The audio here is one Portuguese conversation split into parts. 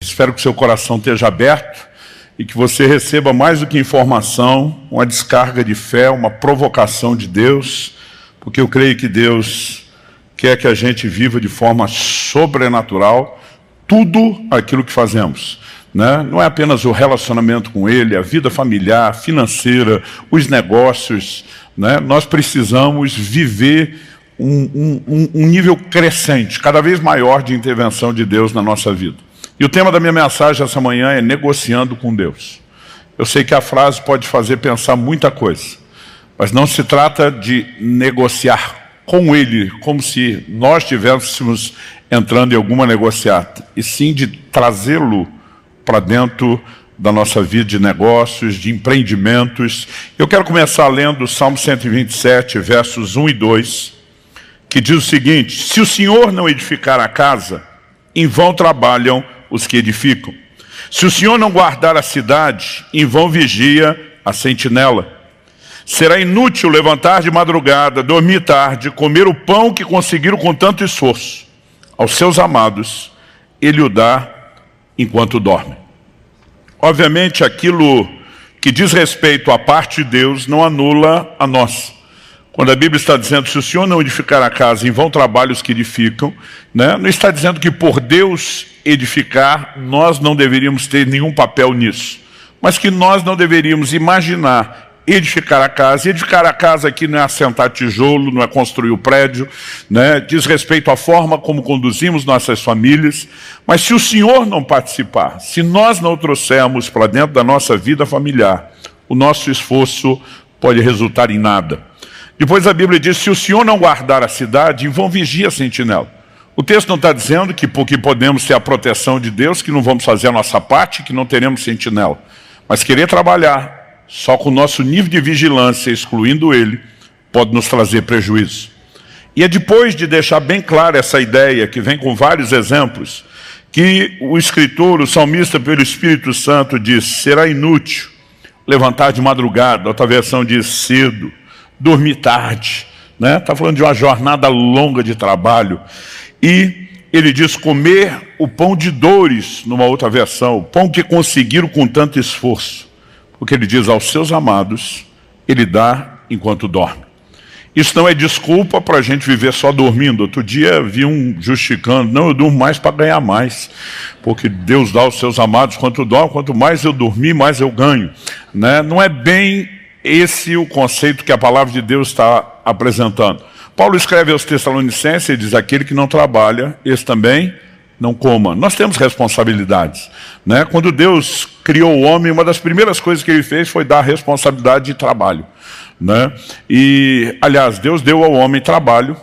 Espero que seu coração esteja aberto e que você receba mais do que informação, uma descarga de fé, uma provocação de Deus, porque eu creio que Deus quer que a gente viva de forma sobrenatural tudo aquilo que fazemos, né? Não é apenas o relacionamento com Ele, a vida familiar, financeira, os negócios, né? Nós precisamos viver um nível crescente, cada vez maior de intervenção de Deus na nossa vida. E o tema da minha mensagem essa manhã é negociando com Deus. Eu sei que a frase pode fazer pensar muita coisa, mas não se trata de negociar com Ele, como se nós estivéssemos entrando em alguma negociata, e sim de trazê-lo para dentro da nossa vida de negócios, de empreendimentos. Eu quero começar lendo o Salmo 127, versos 1 e 2, que diz o seguinte: se o Senhor não edificar a casa, em vão trabalham os que edificam. Se o Senhor não guardar a cidade, em vão vigia a sentinela. Será inútil levantar de madrugada, dormir tarde, comer o pão que conseguiram com tanto esforço. Aos seus amados, Ele o dá enquanto dorme. Obviamente, aquilo que diz respeito à parte de Deus não anula a nossa. Quando a Bíblia está dizendo, se o Senhor não edificar a casa, em vão trabalham os que edificam, né? Não está dizendo que por Deus edificar, nós não deveríamos ter nenhum papel nisso. Mas que nós não deveríamos imaginar edificar a casa. E edificar a casa aqui não é assentar tijolo, não é construir o prédio, né? Diz respeito à forma como conduzimos nossas famílias. Mas se o Senhor não participar, se nós não o trouxermos para dentro da nossa vida familiar, o nosso esforço pode resultar em nada. Depois a Bíblia diz, se o Senhor não guardar a cidade, em vão vigia a sentinela. O texto não está dizendo que porque podemos ter a proteção de Deus, que não vamos fazer a nossa parte, que não teremos sentinela. Mas querer trabalhar só com o nosso nível de vigilância, excluindo Ele, pode nos trazer prejuízo. E é depois de deixar bem clara essa ideia, que vem com vários exemplos, que o escritor, o salmista, pelo Espírito Santo, diz, será inútil levantar de madrugada, outra versão diz cedo, dormir tarde, né? Está falando de uma jornada longa de trabalho. E ele diz comer o pão de dores, numa outra versão, o pão que conseguiram com tanto esforço. Porque ele diz aos seus amados, Ele dá enquanto dorme. Isso não é desculpa para a gente viver só dormindo. Outro dia vi um justificando, não, eu durmo mais para ganhar mais. Porque Deus dá aos seus amados quanto dorme, quanto mais eu dormir, mais eu ganho, né? Não é bem esse o conceito que a palavra de Deus está apresentando. Paulo escreve aos Tessalonicenses e diz, aquele que não trabalha, esse também não coma. Nós temos responsabilidades, né? Quando Deus criou o homem, uma das primeiras coisas que Ele fez foi dar a responsabilidade de trabalho, né? E, aliás, Deus deu ao homem trabalho,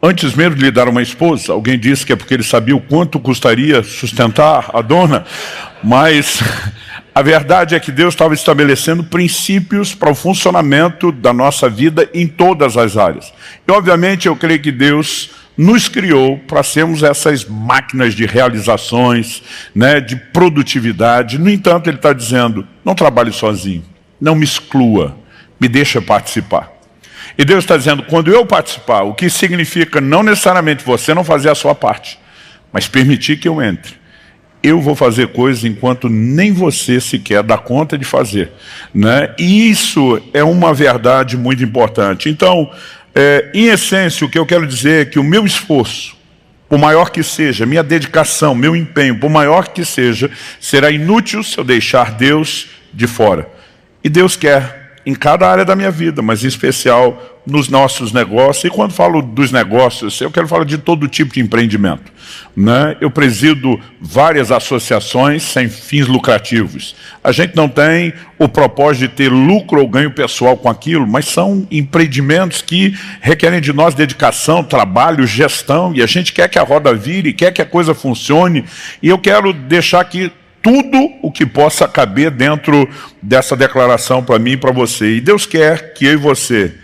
antes mesmo de lhe dar uma esposa. Alguém disse que é porque Ele sabia o quanto custaria sustentar a dona, mas a verdade é que Deus estava estabelecendo princípios para o funcionamento da nossa vida em todas as áreas. E, obviamente, eu creio que Deus nos criou para sermos essas máquinas de realizações, né, de produtividade. No entanto, Ele está dizendo, não trabalhe sozinho, não me exclua, me deixa participar. E Deus está dizendo, quando eu participar, o que significa não necessariamente você não fazer a sua parte, mas permitir que eu entre. Eu vou fazer coisas enquanto nem você sequer dá conta de fazer, né? E isso é uma verdade muito importante. Então, em essência, o que eu quero dizer é que o meu esforço, por maior que seja, minha dedicação, meu empenho, por maior que seja, será inútil se eu deixar Deus de fora. E Deus quer em cada área da minha vida, mas em especial nos nossos negócios. E quando falo dos negócios, eu quero falar de todo tipo de empreendimento, né? Eu presido várias associações sem fins lucrativos. A gente não tem o propósito de ter lucro ou ganho pessoal com aquilo, mas são empreendimentos que requerem de nós dedicação, trabalho, gestão, e a gente quer que a roda vire, quer que a coisa funcione. E eu quero deixar aqui tudo o que possa caber dentro dessa declaração para mim e para você. E Deus quer que eu e você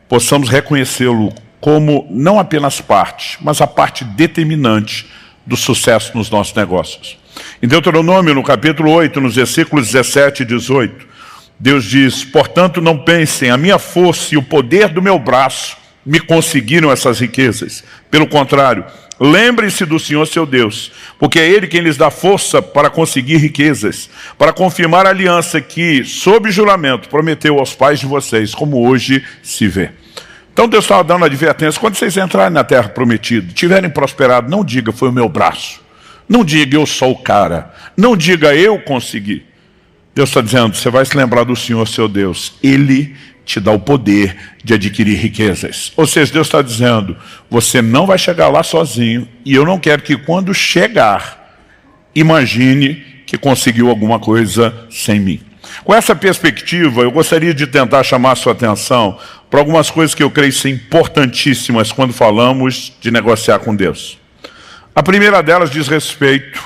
possamos reconhecê-lo como não apenas parte, mas a parte determinante do sucesso nos nossos negócios. Em Deuteronômio, no capítulo 8, nos versículos 17 e 18, Deus diz, portanto não pensem, a minha força e o poder do meu braço me conseguiram essas riquezas. Pelo contrário, Lembre-se do Senhor seu Deus, porque é Ele quem lhes dá força para conseguir riquezas, para confirmar a aliança que, sob juramento, prometeu aos pais de vocês, como hoje se vê. Então Deus estava dando advertência: quando vocês entrarem na terra prometida, tiverem prosperado, não diga foi o meu braço, não diga eu sou o cara, não diga eu consegui. Deus está dizendo: você vai se lembrar do Senhor seu Deus, Ele te dá o poder de adquirir riquezas. Ou seja, Deus está dizendo: você não vai chegar lá sozinho, e eu não quero que quando chegar, imagine que conseguiu alguma coisa sem mim. Com essa perspectiva, eu gostaria de tentar chamar a sua atenção para algumas coisas que eu creio ser importantíssimas quando falamos de negociar com Deus. A primeira delas diz respeito,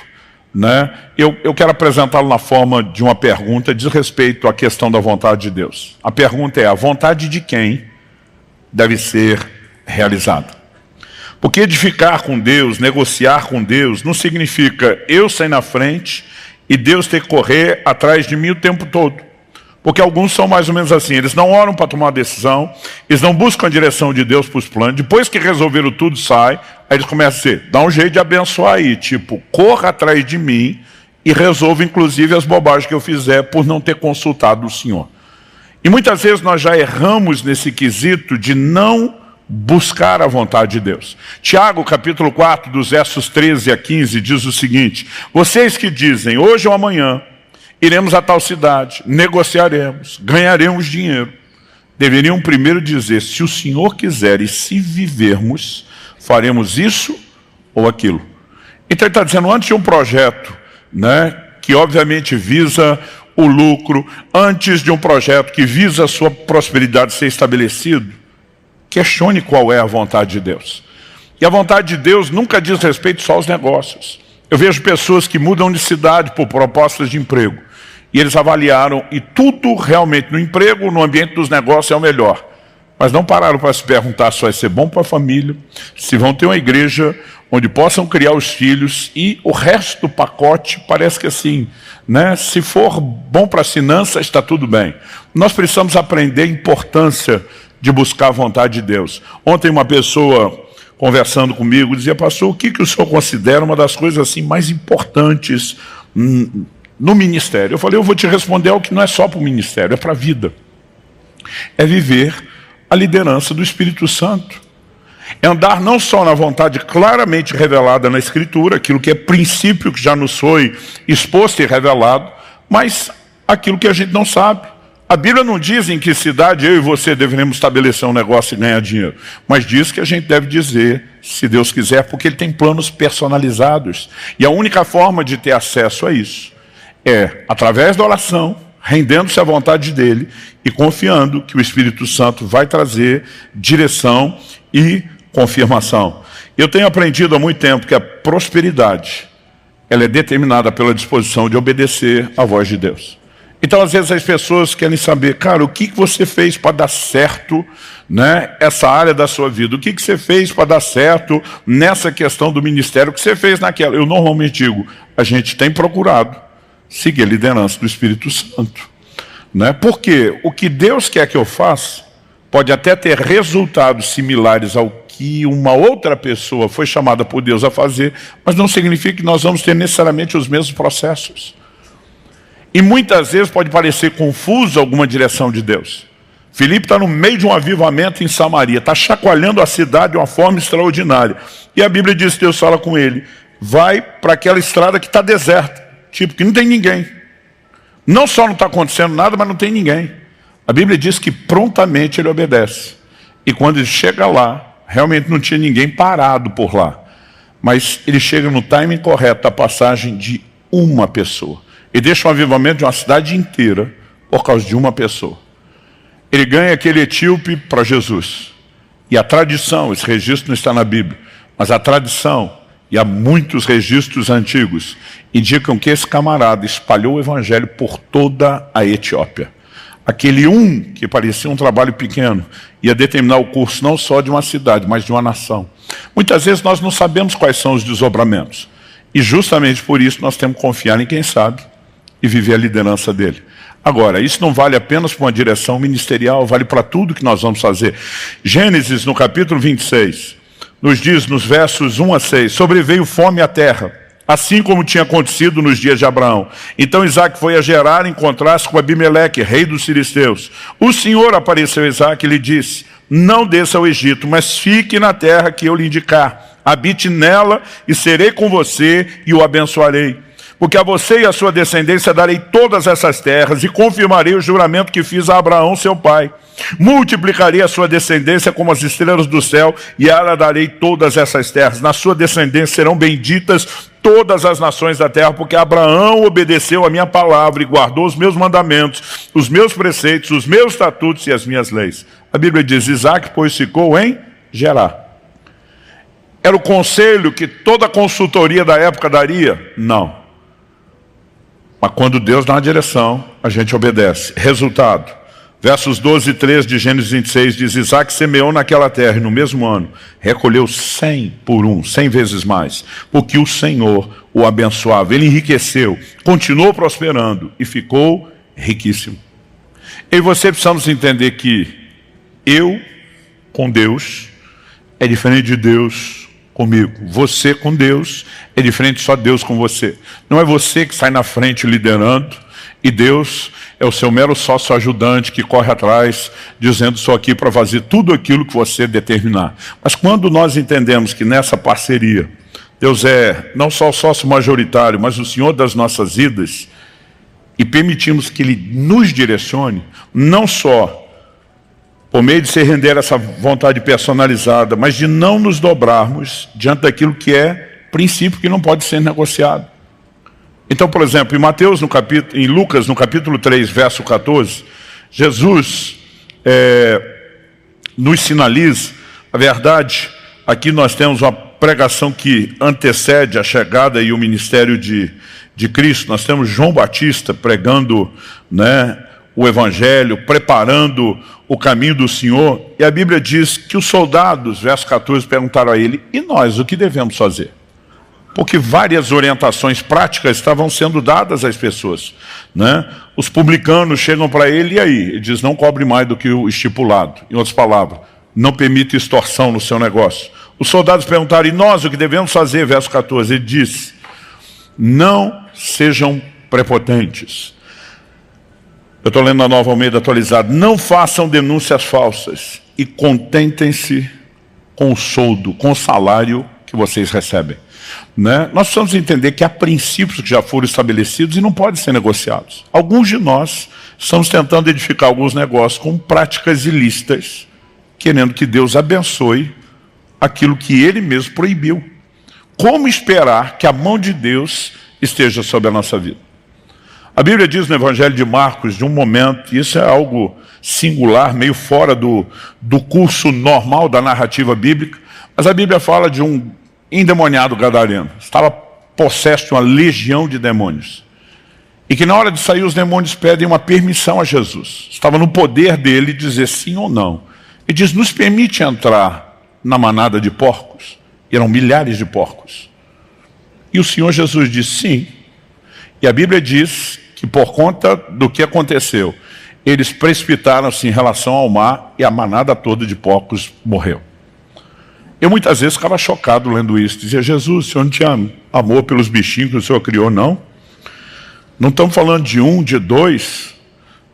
eu quero apresentá-lo na forma de uma pergunta, diz respeito à questão da vontade de Deus. A pergunta é: a vontade de quem deve ser realizada? Porque edificar com Deus, negociar com Deus, não significa eu sair na frente e Deus ter que correr atrás de mim o tempo todo. Porque alguns são mais ou menos assim: eles não oram para tomar uma decisão, eles não buscam a direção de Deus para os planos, depois que resolveram tudo, sai, aí eles começam a dizer: dá um jeito de abençoar aí, tipo, corra atrás de mim e resolva inclusive as bobagens que eu fizer por não ter consultado o Senhor. E muitas vezes nós já erramos nesse quesito de não buscar a vontade de Deus. Tiago, capítulo 4, dos versos 13 a 15, diz o seguinte: vocês que dizem, hoje ou amanhã iremos a tal cidade, negociaremos, ganharemos dinheiro, deveriam primeiro dizer: se o Senhor quiser e se vivermos, faremos isso ou aquilo. Então ele está dizendo, antes de um projeto, que obviamente visa o lucro, antes de um projeto que visa a sua prosperidade ser estabelecido, questione qual é a vontade de Deus. E a vontade de Deus nunca diz respeito só aos negócios. Eu vejo pessoas que mudam de cidade por propostas de emprego, e eles avaliaram, e tudo realmente no emprego, no ambiente dos negócios é o melhor. Mas não pararam para se perguntar se vai ser bom para a família, se vão ter uma igreja onde possam criar os filhos, e o resto do pacote parece que assim, se for bom para as finanças, está tudo bem. Nós precisamos aprender a importância de buscar a vontade de Deus. Ontem uma pessoa conversando comigo dizia: pastor, o que o senhor considera uma das coisas assim mais importantes no ministério? Eu falei: eu vou te responder algo que não é só para o ministério, é para a vida. É viver a liderança do Espírito Santo. É andar não só na vontade claramente revelada na Escritura, aquilo que é princípio que já nos foi exposto e revelado, mas aquilo que a gente não sabe. A Bíblia não diz em que cidade eu e você deveremos estabelecer um negócio e ganhar dinheiro, mas diz que a gente deve dizer, se Deus quiser, porque Ele tem planos personalizados. E a única forma de ter acesso a isso é através da oração, rendendo-se à vontade dEle e confiando que o Espírito Santo vai trazer direção e confirmação. Eu tenho aprendido há muito tempo que a prosperidade, ela é determinada pela disposição de obedecer à voz de Deus. Então, às vezes, as pessoas querem saber: cara, o que você fez para dar certo essa área da sua vida? O que você fez para dar certo nessa questão do ministério? O que você fez naquela? Eu normalmente digo: a gente tem procurado seguir a liderança do Espírito Santo. Porque o que Deus quer que eu faça pode até ter resultados similares ao que uma outra pessoa foi chamada por Deus a fazer, mas não significa que nós vamos ter necessariamente os mesmos processos. E muitas vezes pode parecer confuso alguma direção de Deus. Filipe está no meio de um avivamento em Samaria, está chacoalhando a cidade de uma forma extraordinária. E a Bíblia diz que Deus fala com ele: vai para aquela estrada que está deserta, tipo que não tem ninguém. Não só não está acontecendo nada, mas não tem ninguém. A Bíblia diz que prontamente ele obedece. E quando ele chega lá, realmente não tinha ninguém parado por lá. Mas ele chega no timing correto da passagem de uma pessoa. E deixa um avivamento de uma cidade inteira por causa de uma pessoa. Ele ganha aquele etíope para Jesus. E a tradição, esse registro não está na Bíblia, mas a tradição, e há muitos registros antigos, indicam que esse camarada espalhou o evangelho por toda a Etiópia. Aquele que parecia um trabalho pequeno, ia determinar o curso não só de uma cidade, mas de uma nação. Muitas vezes nós não sabemos quais são os desdobramentos. E justamente por isso nós temos que confiar em quem sabe e viver a liderança dele. Agora, isso não vale apenas para uma direção ministerial, vale para tudo que nós vamos fazer. Gênesis, no capítulo 26, nos versos 1 a 6, sobreveio fome à terra, assim como tinha acontecido nos dias de Abraão. Então Isaac foi a Gerar encontrar-se com Abimeleque, rei dos filisteus. O Senhor apareceu a Isaac e lhe disse: não desça ao Egito, mas fique na terra que eu lhe indicar. Habite nela e serei com você e o abençoarei. Porque a você e a sua descendência darei todas essas terras e confirmarei o juramento que fiz a Abraão, seu pai. Multiplicarei a sua descendência como as estrelas do céu e a ela darei todas essas terras. Na sua descendência serão benditas todas as nações da terra, porque Abraão obedeceu a minha palavra e guardou os meus mandamentos, os meus preceitos, os meus estatutos e as minhas leis. A Bíblia diz: Isaac, pois, ficou em Gerar. Era o conselho que toda a consultoria da época daria? Não. Mas quando Deus dá uma direção, a gente obedece. Resultado, versos 12 e 13 de Gênesis 26 diz: Isaac semeou naquela terra e no mesmo ano recolheu 100 por 1, 100 vezes mais, porque o Senhor o abençoava. Ele enriqueceu, continuou prosperando e ficou riquíssimo. E você precisamos entender que eu com Deus é diferente de Deus comigo. Você com Deus é diferente só Deus com você. Não é você que sai na frente liderando e Deus é o seu mero sócio ajudante que corre atrás dizendo: sou aqui para fazer tudo aquilo que você determinar. Mas quando nós entendemos que nessa parceria Deus é não só o sócio majoritário, mas o Senhor das nossas vidas, e permitimos que Ele nos direcione, não só por meio de se render a essa vontade personalizada, mas de não nos dobrarmos diante daquilo que é princípio que não pode ser negociado. Então, por exemplo, em Lucas, no capítulo 3, verso 14, Jesus nos sinaliza a verdade. Aqui nós temos uma pregação que antecede a chegada e o ministério de Cristo. Nós temos João Batista pregando, o Evangelho, preparando o caminho do Senhor. E a Bíblia diz que os soldados, verso 14, perguntaram a ele: e nós, o que devemos fazer? Porque várias orientações práticas estavam sendo dadas às pessoas. Os publicanos chegam para ele, e aí? Ele diz: não cobre mais do que o estipulado. Em outras palavras, não permita extorsão no seu negócio. Os soldados perguntaram: e nós, o que devemos fazer? Verso 14, ele disse: não sejam prepotentes. Eu estou lendo a Nova Almeida atualizada. Não façam denúncias falsas e contentem-se com o soldo, com o salário que vocês recebem. Nós precisamos entender que há princípios que já foram estabelecidos e não podem ser negociados. Alguns de nós estamos tentando edificar alguns negócios com práticas ilícitas, querendo que Deus abençoe aquilo que Ele mesmo proibiu. Como esperar que a mão de Deus esteja sobre a nossa vida? A Bíblia diz no Evangelho de Marcos, de um momento, e isso é algo singular, meio fora do curso normal da narrativa bíblica, mas a Bíblia fala de um endemoniado gadareno. Estava possesso de uma legião de demônios. E que na hora de sair os demônios pedem uma permissão a Jesus. Estava no poder dele dizer sim ou não. Ele diz: nos permite entrar na manada de porcos? E eram milhares de porcos. E o Senhor Jesus disse sim. E a Bíblia diz que por conta do que aconteceu, eles precipitaram-se em relação ao mar e a manada toda de porcos morreu. Eu muitas vezes ficava chocado lendo isso. Dizia: Jesus, o Senhor não tinha amor pelos bichinhos que o Senhor criou, não? Não estamos falando de um, de dois.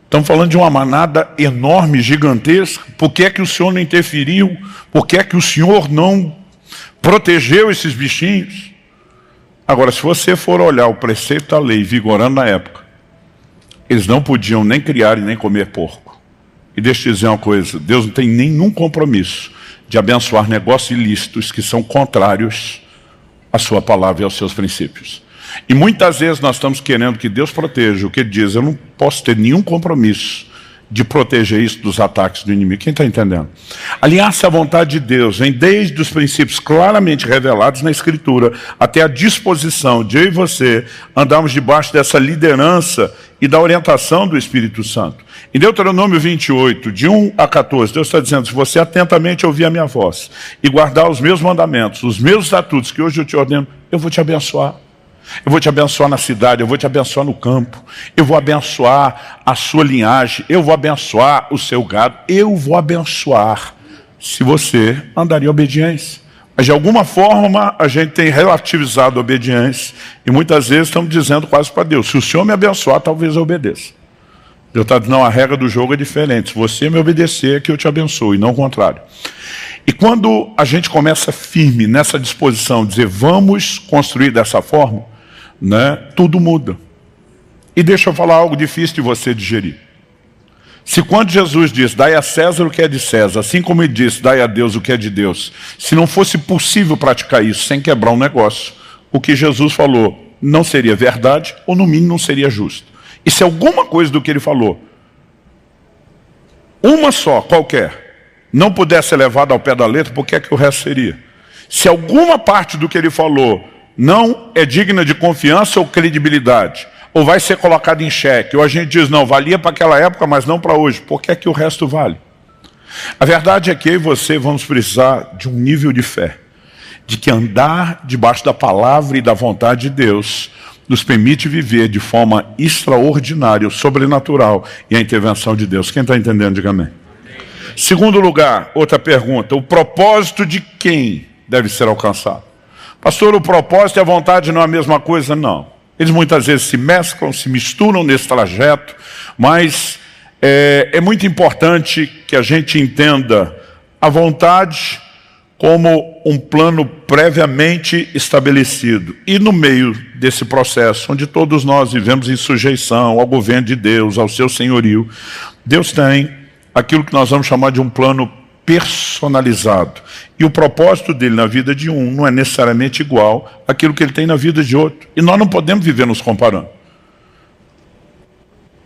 Estamos falando de uma manada enorme, gigantesca. Por que é que o Senhor não interferiu? Por que é que o Senhor não protegeu esses bichinhos? Agora, se você for olhar o preceito da lei vigorando na época, eles não podiam nem criar e nem comer porco. E deixa eu dizer uma coisa: Deus não tem nenhum compromisso de abençoar negócios ilícitos que são contrários à sua palavra e aos seus princípios. E muitas vezes nós estamos querendo que Deus proteja o que Ele diz. Eu não posso ter nenhum compromisso de proteger isso dos ataques do inimigo. Quem está entendendo? Alinhar-se à vontade de Deus vem desde os princípios claramente revelados na Escritura até a disposição de eu e você andarmos debaixo dessa liderança e da orientação do Espírito Santo. Em Deuteronômio 28, de 1 a 14, Deus está dizendo: se você atentamente ouvir a minha voz e guardar os meus mandamentos, os meus estatutos que hoje eu te ordeno, eu vou te abençoar. Eu vou te abençoar na cidade, eu vou te abençoar no campo, eu vou abençoar a sua linhagem, eu vou abençoar o seu gado, eu vou abençoar se você andar em obediência. Mas de alguma forma a gente tem relativizado a obediência e muitas vezes estamos dizendo quase para Deus: se o Senhor me abençoar, talvez eu obedeça. Deus está dizendo: não, a regra do jogo é diferente. Se você me obedecer, é que eu te abençoo, e não o contrário. E quando a gente começa firme nessa disposição de dizer vamos construir dessa forma, né, tudo muda. E deixa eu falar algo difícil de você digerir. Se quando Jesus diz, dai a César o que é de César, assim como ele disse, dai a Deus o que é de Deus, se não fosse possível praticar isso sem quebrar um negócio, o que Jesus falou não seria verdade, ou no mínimo não seria justo. E se alguma coisa do que ele falou, uma só, qualquer, não pudesse ser levada ao pé da letra, por que é que o resto seria? Se alguma parte do que ele falou não é digna de confiança ou credibilidade, ou vai ser colocado em xeque, ou a gente diz, não, valia para aquela época, mas não para hoje, por que é que o resto vale? A verdade é que eu e você vamos precisar de um nível de fé, de que andar debaixo da palavra e da vontade de Deus nos permite viver de forma extraordinária, sobrenatural, e a intervenção de Deus. Quem está entendendo, diga amém. Segundo lugar, outra pergunta: o propósito de quem deve ser alcançado? Pastor, o propósito e a vontade não é a mesma coisa? Não. Eles muitas vezes se mesclam, se misturam nesse trajeto, mas é muito importante que a gente entenda a vontade como um plano previamente estabelecido. E no meio desse processo, onde todos nós vivemos em sujeição ao governo de Deus, ao seu senhorio, Deus tem aquilo que nós vamos chamar de um plano personalizado. E o propósito dele na vida de um não é necessariamente igual àquilo que ele tem na vida de outro. E nós não podemos viver nos comparando.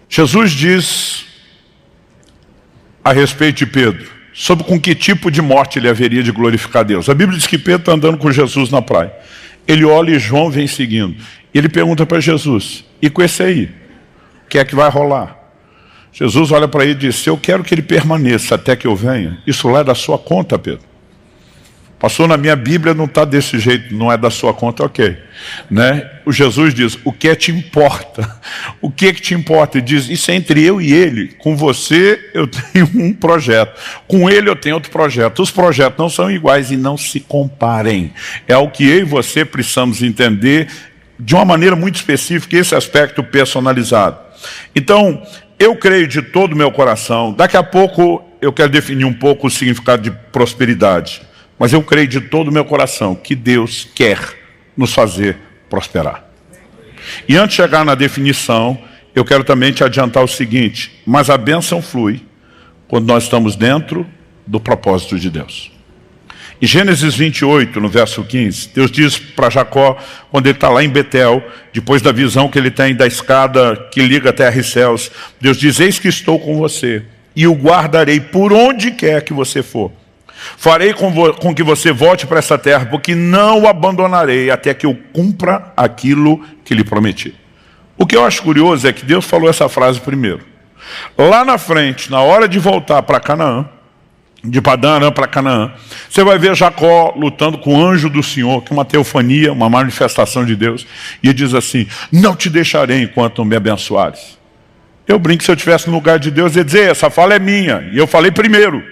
Jesus diz a respeito de Pedro, sobre com que tipo de morte ele haveria de glorificar Deus. A Bíblia diz que Pedro está andando com Jesus na praia. Ele olha e João vem seguindo. E ele pergunta para Jesus, e com esse aí, o que é que vai rolar? Jesus olha para ele e diz, eu quero que ele permaneça até que eu venha. Isso lá é da sua conta, Pedro. Pastor, na minha Bíblia não está desse jeito, não é da sua conta, ok. Né? O Jesus diz, o que te importa? O que te importa? Ele diz, isso é entre eu e ele. Com você eu tenho um projeto. Com ele eu tenho outro projeto. Os projetos não são iguais e não se comparem. É o que eu e você precisamos entender de uma maneira muito específica, esse aspecto personalizado. Então, eu creio de todo o meu coração, daqui a pouco eu quero definir um pouco o significado de prosperidade, mas eu creio de todo o meu coração que Deus quer nos fazer prosperar. E antes de chegar na definição, eu quero também te adiantar o seguinte, mas a bênção flui quando nós estamos dentro do propósito de Deus. Em Gênesis 28, no verso 15, Deus diz para Jacó, quando ele está lá em Betel, depois da visão que ele tem da escada que liga a terra e céus, Deus diz, eis que estou com você, e o guardarei por onde quer que você for. Farei com que você volte para essa terra, porque não o abandonarei até que eu cumpra aquilo que lhe prometi. O que eu acho curioso é que Deus falou essa frase primeiro. Lá na frente, na hora de voltar para Canaã, de Padã Arã para Canaã, você vai ver Jacó lutando com o anjo do Senhor, que é uma teofania, uma manifestação de Deus, e ele diz assim, não te deixarei enquanto não me abençoares. Eu brinco, se eu estivesse no lugar de Deus, eu ia dizer, essa fala é minha, e eu falei primeiro,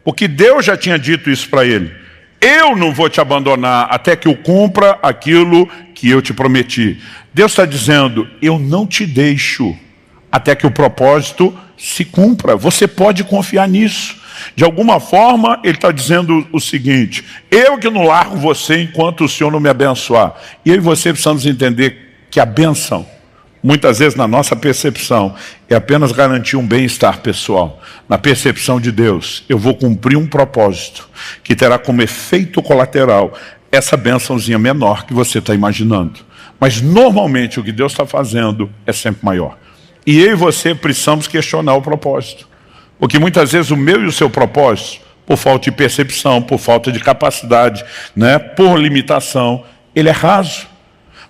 porque Deus já tinha dito isso para ele, eu não vou te abandonar até que eu cumpra aquilo que eu te prometi. Deus está dizendo, eu não te deixo até que o propósito se cumpra, você pode confiar nisso. De alguma forma, ele está dizendo o seguinte, eu que não largo você enquanto o Senhor não me abençoar. E eu e você precisamos entender que a bênção, muitas vezes na nossa percepção, é apenas garantir um bem-estar pessoal. Na percepção de Deus, eu vou cumprir um propósito que terá como efeito colateral essa bênçãozinha menor que você está imaginando. Mas normalmente o que Deus está fazendo é sempre maior. E eu e você precisamos questionar o propósito. Porque muitas vezes o meu e o seu propósito, por falta de percepção, por falta de capacidade, né, por limitação, ele é raso.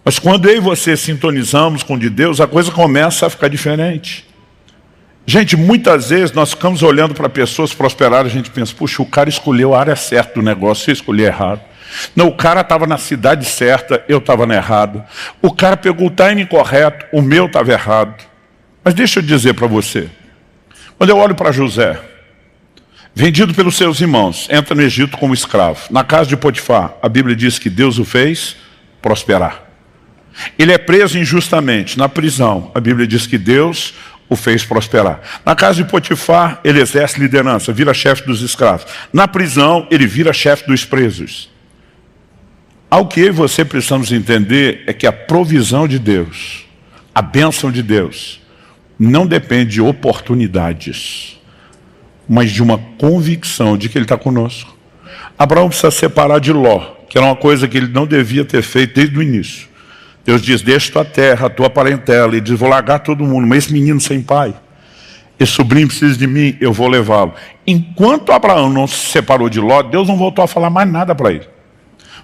Mas quando eu e você sintonizamos com o de Deus, a coisa começa a ficar diferente. Gente, muitas vezes nós ficamos olhando para pessoas prosperar, a gente pensa, puxa, o cara escolheu a área certa do negócio, eu escolhi errado. Não, o cara estava na cidade certa, eu estava na errada. O cara pegou o timing correto, o meu estava errado. Mas deixa eu dizer para você, quando eu olho para José, vendido pelos seus irmãos, entra no Egito como escravo. Na casa de Potifar, a Bíblia diz que Deus o fez prosperar. Ele é preso injustamente. Na prisão, a Bíblia diz que Deus o fez prosperar. Na casa de Potifar, ele exerce liderança, vira chefe dos escravos. Na prisão, ele vira chefe dos presos. Ao que eu e você precisamos entender é que a provisão de Deus, a bênção de Deus, não depende de oportunidades, mas de uma convicção de que Ele está conosco. Abraão precisa separar de Ló, que era uma coisa que ele não devia ter feito desde o início. Deus diz, deixa tua terra, a tua parentela, e diz, vou largar todo mundo, mas esse menino sem pai, esse sobrinho precisa de mim, eu vou levá-lo. Enquanto Abraão não se separou de Ló, Deus não voltou a falar mais nada para ele.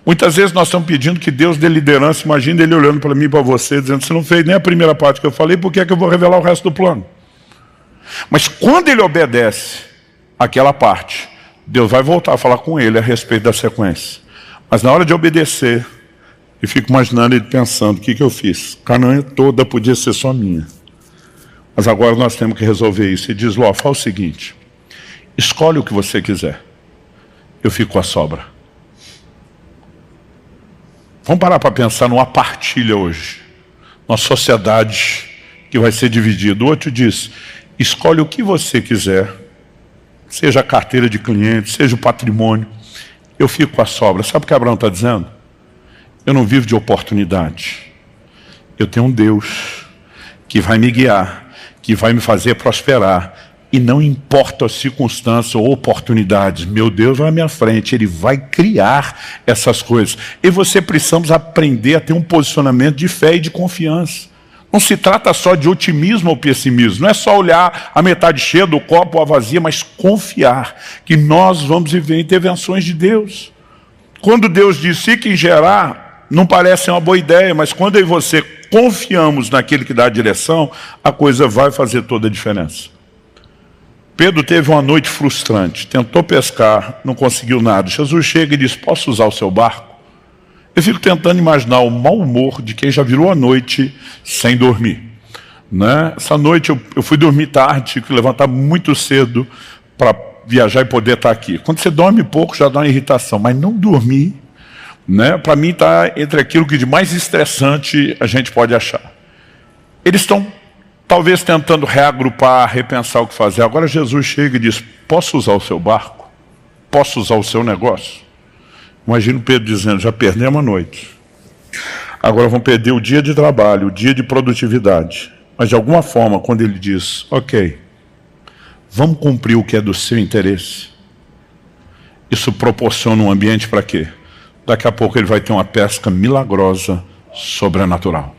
Muitas vezes nós estamos pedindo que Deus dê liderança, imagina ele olhando para mim e para você, dizendo, você não fez nem a primeira parte que eu falei, por que é que eu vou revelar o resto do plano? Mas quando ele obedece aquela parte, Deus vai voltar a falar com ele a respeito da sequência. Mas na hora de obedecer, eu fico imaginando ele pensando, o que eu fiz? Canaã toda podia ser só minha. Mas agora nós temos que resolver isso. Ele diz, Ló, faz o seguinte, escolhe o que você quiser. Eu fico com a sobra. Vamos parar para pensar numa partilha hoje. Uma sociedade que vai ser dividida. O outro diz, escolhe o que você quiser. Seja a carteira de cliente, seja o patrimônio. Eu fico com a sobra. Sabe o que Abraão está dizendo? Eu não vivo de oportunidade. Eu tenho um Deus que vai me guiar, que vai me fazer prosperar. E não importa as circunstâncias ou oportunidades, meu Deus vai à minha frente, Ele vai criar essas coisas. E você precisamos aprender a ter um posicionamento de fé e de confiança. Não se trata só de otimismo ou pessimismo, não é só olhar a metade cheia do copo ou a vazia, mas confiar que nós vamos viver intervenções de Deus. Quando Deus diz, fique em Gerar, não parece uma boa ideia, mas quando eu e você confiamos naquele que dá a direção, a coisa vai fazer toda a diferença. Pedro teve uma noite frustrante, tentou pescar, não conseguiu nada. Jesus chega e diz, posso usar o seu barco? Eu fico tentando imaginar o mau humor de quem já virou a noite sem dormir. Né? Essa noite eu fui dormir tarde, tive que levantar muito cedo para viajar e poder estar aqui. Quando você dorme pouco já dá uma irritação, mas não dormir, né? Para mim está entre aquilo que de mais estressante a gente pode achar. Eles estão talvez tentando reagrupar, repensar o que fazer. Agora Jesus chega e diz, posso usar o seu barco? Posso usar o seu negócio? Imagina o Pedro dizendo, já perdemos a noite. Agora vamos perder o dia de trabalho, o dia de produtividade. Mas de alguma forma, quando ele diz, ok, vamos cumprir o que é do seu interesse. Isso proporciona um ambiente para quê? Daqui a pouco ele vai ter uma pesca milagrosa, sobrenatural.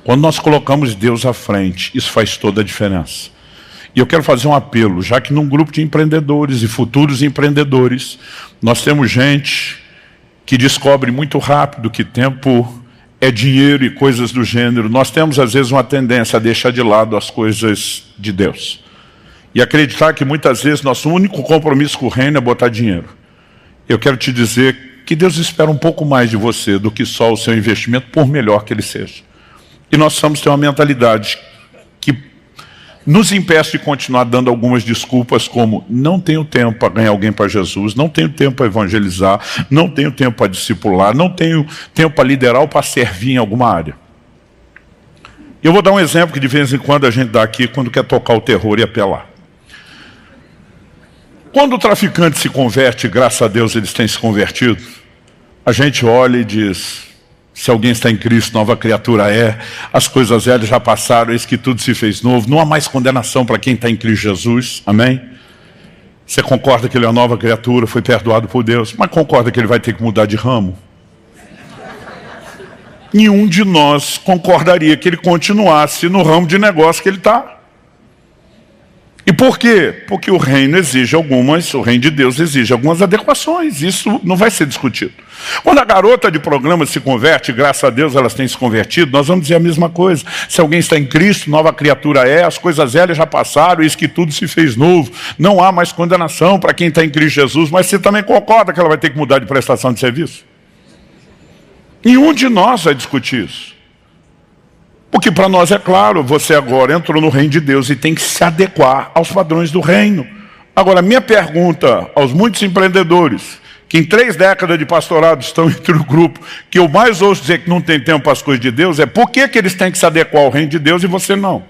Quando nós colocamos Deus à frente, isso faz toda a diferença. E eu quero fazer um apelo, já que num grupo de empreendedores e futuros empreendedores, nós temos gente que descobre muito rápido que tempo é dinheiro e coisas do gênero. Nós temos às vezes uma tendência a deixar de lado as coisas de Deus. E acreditar que muitas vezes nosso único compromisso com o reino é botar dinheiro. Eu quero te dizer que Deus espera um pouco mais de você do que só o seu investimento, por melhor que ele seja. E nós precisamos ter uma mentalidade que nos impeça de continuar dando algumas desculpas como não tenho tempo para ganhar alguém para Jesus, não tenho tempo para evangelizar, não tenho tempo para discipular, não tenho tempo para liderar ou para servir em alguma área. Eu vou dar um exemplo que de vez em quando a gente dá aqui quando quer tocar o terror e apelar. Quando o traficante se converte, graças a Deus eles têm se convertido, a gente olha e diz, se alguém está em Cristo, nova criatura é, as coisas velhas já passaram, eis que tudo se fez novo, não há mais condenação para quem está em Cristo Jesus, amém? Você concorda que ele é uma nova criatura, foi perdoado por Deus, mas concorda que ele vai ter que mudar de ramo? Nenhum de nós concordaria que ele continuasse no ramo de negócio que ele está. E por quê? Porque o reino o reino de Deus exige algumas adequações, isso não vai ser discutido. Quando a garota de programa se converte, graças a Deus elas têm se convertido, nós vamos dizer a mesma coisa. Se alguém está em Cristo, nova criatura é, as coisas velhas já passaram, eis que tudo se fez novo. Não há mais condenação para quem está em Cristo Jesus, mas você também concorda que ela vai ter que mudar de prestação de serviço? Nenhum de nós vai discutir isso. Porque para nós é claro, você agora entrou no reino de Deus e tem que se adequar aos padrões do reino. Agora, minha pergunta aos muitos empreendedores, que em 3 décadas de pastorado estão entre o grupo, que eu mais ouço dizer que não tem tempo para as coisas de Deus, é por que eles têm que se adequar ao reino de Deus e você não?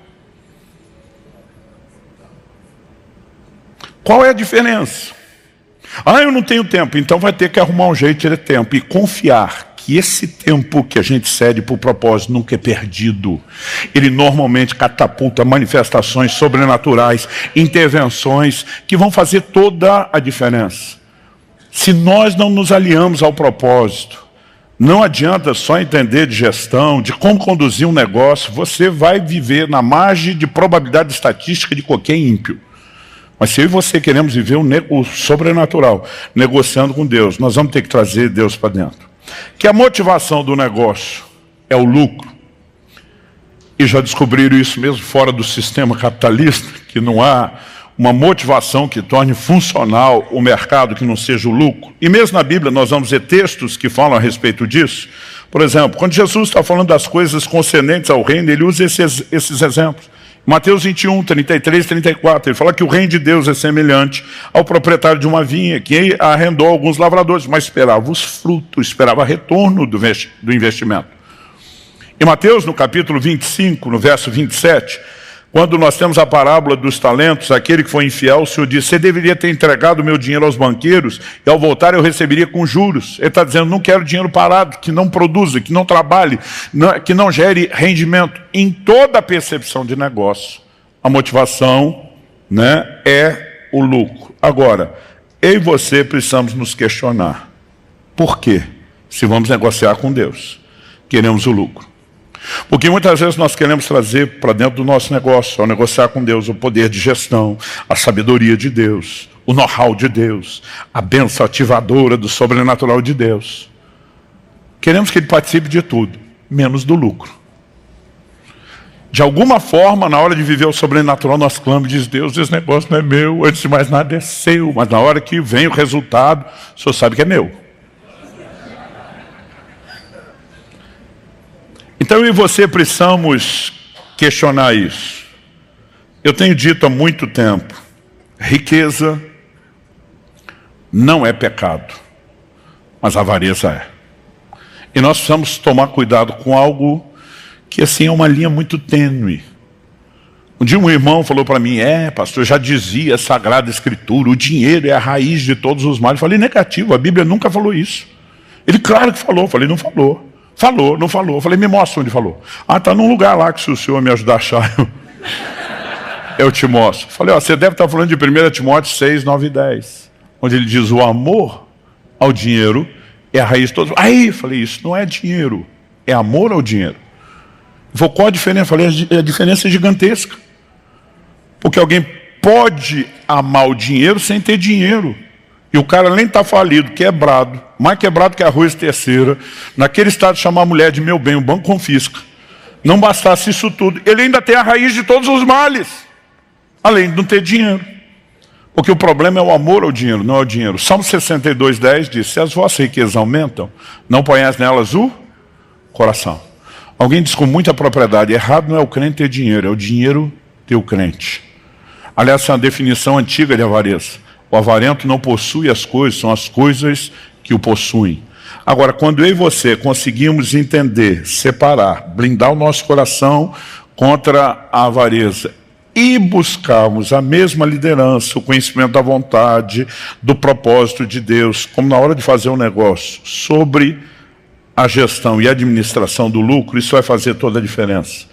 Qual é a diferença? Eu não tenho tempo, então vai ter que arrumar um jeito de ter tempo e confiar que esse tempo que a gente cede para o propósito nunca é perdido. Ele normalmente catapulta manifestações sobrenaturais, intervenções que vão fazer toda a diferença. Se nós não nos aliamos ao propósito, não adianta só entender de gestão, de como conduzir um negócio, você vai viver na margem de probabilidade estatística de qualquer ímpio. Mas se eu e você queremos viver o sobrenatural, negociando com Deus, nós vamos ter que trazer Deus para dentro. Que a motivação do negócio é o lucro. E já descobriram isso mesmo fora do sistema capitalista, que não há uma motivação que torne funcional o mercado que não seja o lucro. E mesmo na Bíblia nós vamos ver textos que falam a respeito disso. Por exemplo, quando Jesus está falando das coisas concernentes ao reino, ele usa esses exemplos. Mateus 21, 33, 34, ele fala que o reino de Deus é semelhante ao proprietário de uma vinha, que arrendou alguns lavradores, mas esperava os frutos, esperava retorno do investimento. Em Mateus, no capítulo 25, no verso 27, quando nós temos a parábola dos talentos, aquele que foi infiel, o Senhor diz, você deveria ter entregado o meu dinheiro aos banqueiros, e ao voltar eu receberia com juros. Ele está dizendo, não quero dinheiro parado, que não produza, que não trabalhe, que não gere rendimento. Em toda a percepção de negócio, a motivação, é o lucro. Agora, eu e você precisamos nos questionar. Por quê? Se vamos negociar com Deus, queremos o lucro. Porque muitas vezes nós queremos trazer para dentro do nosso negócio, ao negociar com Deus, o poder de gestão, a sabedoria de Deus, o know-how de Deus, a bênção ativadora do sobrenatural de Deus. Queremos que Ele participe de tudo, menos do lucro. De alguma forma, na hora de viver o sobrenatural, nós clamamos e diz, Deus, esse negócio não é meu, antes de mais nada é seu, mas na hora que vem o resultado, o Senhor sabe que é meu. Então eu e você precisamos questionar isso. Eu tenho dito há muito tempo, riqueza não é pecado, mas avareza é. E nós precisamos tomar cuidado com algo que assim é uma linha muito tênue. Um dia um irmão falou para mim, pastor, já dizia a Sagrada Escritura, o dinheiro é a raiz de todos os males. Eu falei, negativo, a Bíblia nunca falou isso. Ele, claro que falou. Eu falei, não falou. Falou, não falou. Eu falei, me mostra onde falou. Está num lugar lá que se o senhor me ajudar a achar, eu te mostro. Eu falei, você deve estar falando de 1 Timóteo 6, 9 e 10. Onde ele diz, o amor ao dinheiro é a raiz de todos. Aí, eu falei, isso não é dinheiro, é amor ao dinheiro. Ele falou, qual a diferença? Eu falei, a diferença é gigantesca. Porque alguém pode amar o dinheiro sem ter dinheiro. E o cara nem está falido, quebrado, mais quebrado que arroz terceira, naquele estado de chamar a mulher de meu bem, o banco confisca. Não bastasse isso tudo, ele ainda tem a raiz de todos os males, além de não ter dinheiro. Porque o problema é o amor ao dinheiro, não é o dinheiro. Salmo 62, 10 diz, se as vossas riquezas aumentam, não ponhais nelas o coração. Alguém diz com muita propriedade, errado não é o crente ter dinheiro, é o dinheiro ter o crente. Aliás, essa é uma definição antiga de avareza. O avarento não possui as coisas, são as coisas que o possuem. Agora, quando eu e você conseguimos entender, separar, blindar o nosso coração contra a avareza e buscarmos a mesma liderança, o conhecimento da vontade, do propósito de Deus, como na hora de fazer um negócio, sobre a gestão e a administração do lucro, isso vai fazer toda a diferença.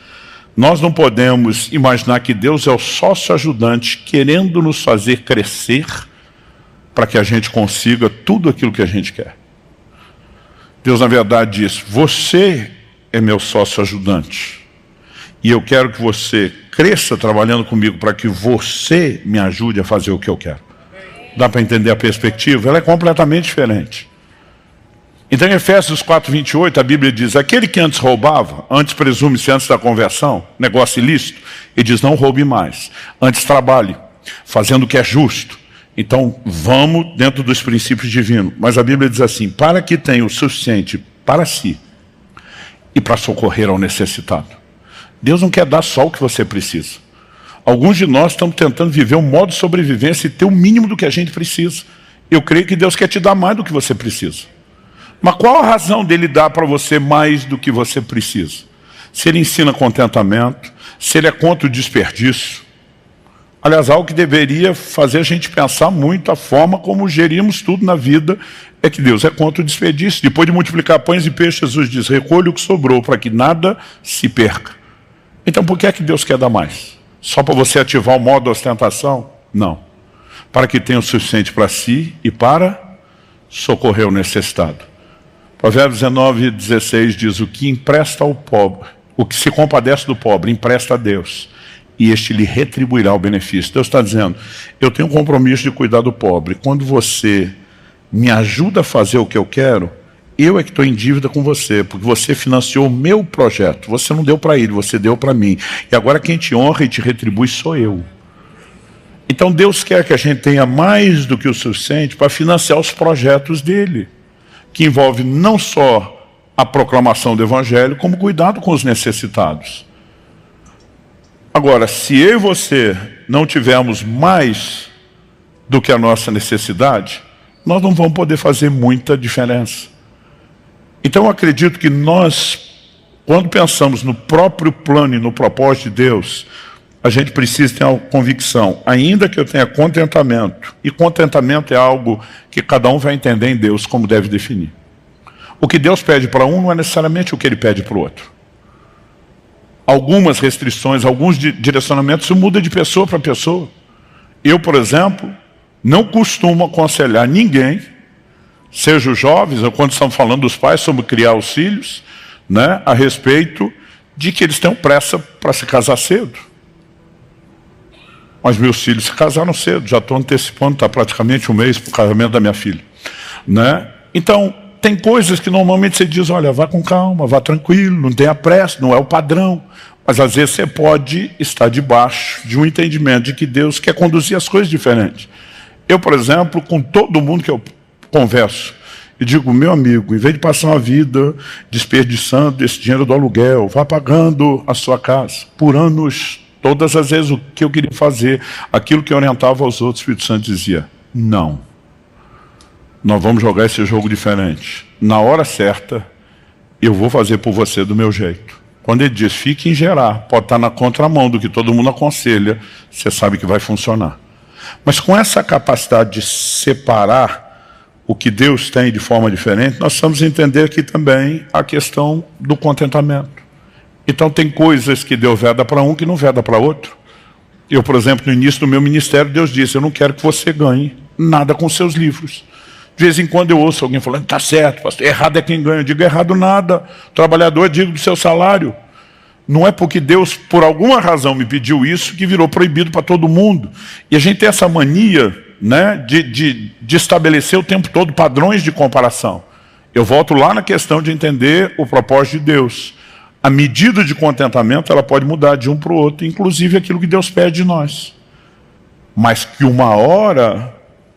Nós não podemos imaginar que Deus é o sócio ajudante querendo nos fazer crescer para que a gente consiga tudo aquilo que a gente quer. Deus, na verdade, diz, você é meu sócio ajudante. E eu quero que você cresça trabalhando comigo para que você me ajude a fazer o que eu quero. Dá para entender a perspectiva? Ela é completamente diferente. Então, em Efésios 4, 28, a Bíblia diz, aquele que antes roubava, antes presume-se antes da conversão, negócio ilícito, ele diz, não roube mais. Antes trabalhe, fazendo o que é justo. Então, vamos dentro dos princípios divinos. Mas a Bíblia diz assim, para que tenha o suficiente para si e para socorrer ao necessitado. Deus não quer dar só o que você precisa. Alguns de nós estamos tentando viver um modo de sobrevivência e ter o mínimo do que a gente precisa. Eu creio que Deus quer te dar mais do que você precisa. Mas qual a razão dele dar para você mais do que você precisa? Se ele ensina contentamento, se ele é contra o desperdício. Aliás, algo que deveria fazer a gente pensar muito a forma como gerimos tudo na vida é que Deus é contra o desperdício. Depois de multiplicar pães e peixes, Jesus diz, recolhe o que sobrou para que nada se perca. Então por que é que Deus quer dar mais? Só para você ativar o modo de ostentação? Não. Para que tenha o suficiente para si e para socorrer o necessitado. Provérbios 19:16 diz, o que empresta ao pobre, o que se compadece do pobre, empresta a Deus, e este lhe retribuirá o benefício. Deus está dizendo, eu tenho um compromisso de cuidar do pobre. Quando você me ajuda a fazer o que eu quero, eu é que estou em dívida com você, porque você financiou o meu projeto. Você não deu para ele, você deu para mim. E agora quem te honra e te retribui sou eu. Então Deus quer que a gente tenha mais do que o suficiente para financiar os projetos dele, que envolve não só a proclamação do Evangelho, como cuidado com os necessitados. Agora, se eu e você não tivermos mais do que a nossa necessidade, nós não vamos poder fazer muita diferença. Então eu acredito que nós, quando pensamos no próprio plano e no propósito de Deus, a gente precisa ter uma convicção, ainda que eu tenha contentamento, e contentamento é algo que cada um vai entender em Deus como deve definir. O que Deus pede para um não é necessariamente o que ele pede para o outro. Algumas restrições, alguns direcionamentos, isso muda de pessoa para pessoa. Eu, por exemplo, não costumo aconselhar ninguém, seja os jovens, ou quando estamos falando dos pais sobre criar os filhos, né, a respeito de que eles tenham pressa para se casar cedo. Mas meus filhos se casaram cedo, já estou antecipando, está praticamente um mês para o casamento da minha filha. Né? Então, tem coisas que normalmente você diz, olha, vá com calma, vá tranquilo, não tenha pressa, não é o padrão. Mas às vezes você pode estar debaixo de um entendimento de que Deus quer conduzir as coisas diferentes. Eu, por exemplo, com todo mundo que eu converso, e digo, meu amigo, em vez de passar uma vida desperdiçando esse dinheiro do aluguel, vá pagando a sua casa por anos. Todas as vezes o que eu queria fazer, aquilo que eu orientava aos outros, o Espírito Santo dizia, não. Nós vamos jogar esse jogo diferente. Na hora certa, eu vou fazer por você do meu jeito. Quando ele diz, fique em gerar, pode estar na contramão do que todo mundo aconselha, você sabe que vai funcionar. Mas com essa capacidade de separar o que Deus tem de forma diferente, nós precisamos entender aqui também a questão do contentamento. Então tem coisas que Deus veda para um que não veda para outro. Eu, por exemplo, no início do meu ministério, Deus disse, eu não quero que você ganhe nada com seus livros. De vez em quando eu ouço alguém falando, está certo, pastor, errado é quem ganha. Eu digo, errado nada, o trabalhador é digno do seu salário. Não é porque Deus, por alguma razão, me pediu isso, que virou proibido para todo mundo. E a gente tem essa mania, né, de estabelecer o tempo todo padrões de comparação. Eu volto lá na questão de entender o propósito de Deus. A medida de contentamento ela pode mudar de um para o outro, inclusive aquilo que Deus pede de nós. Mas que uma hora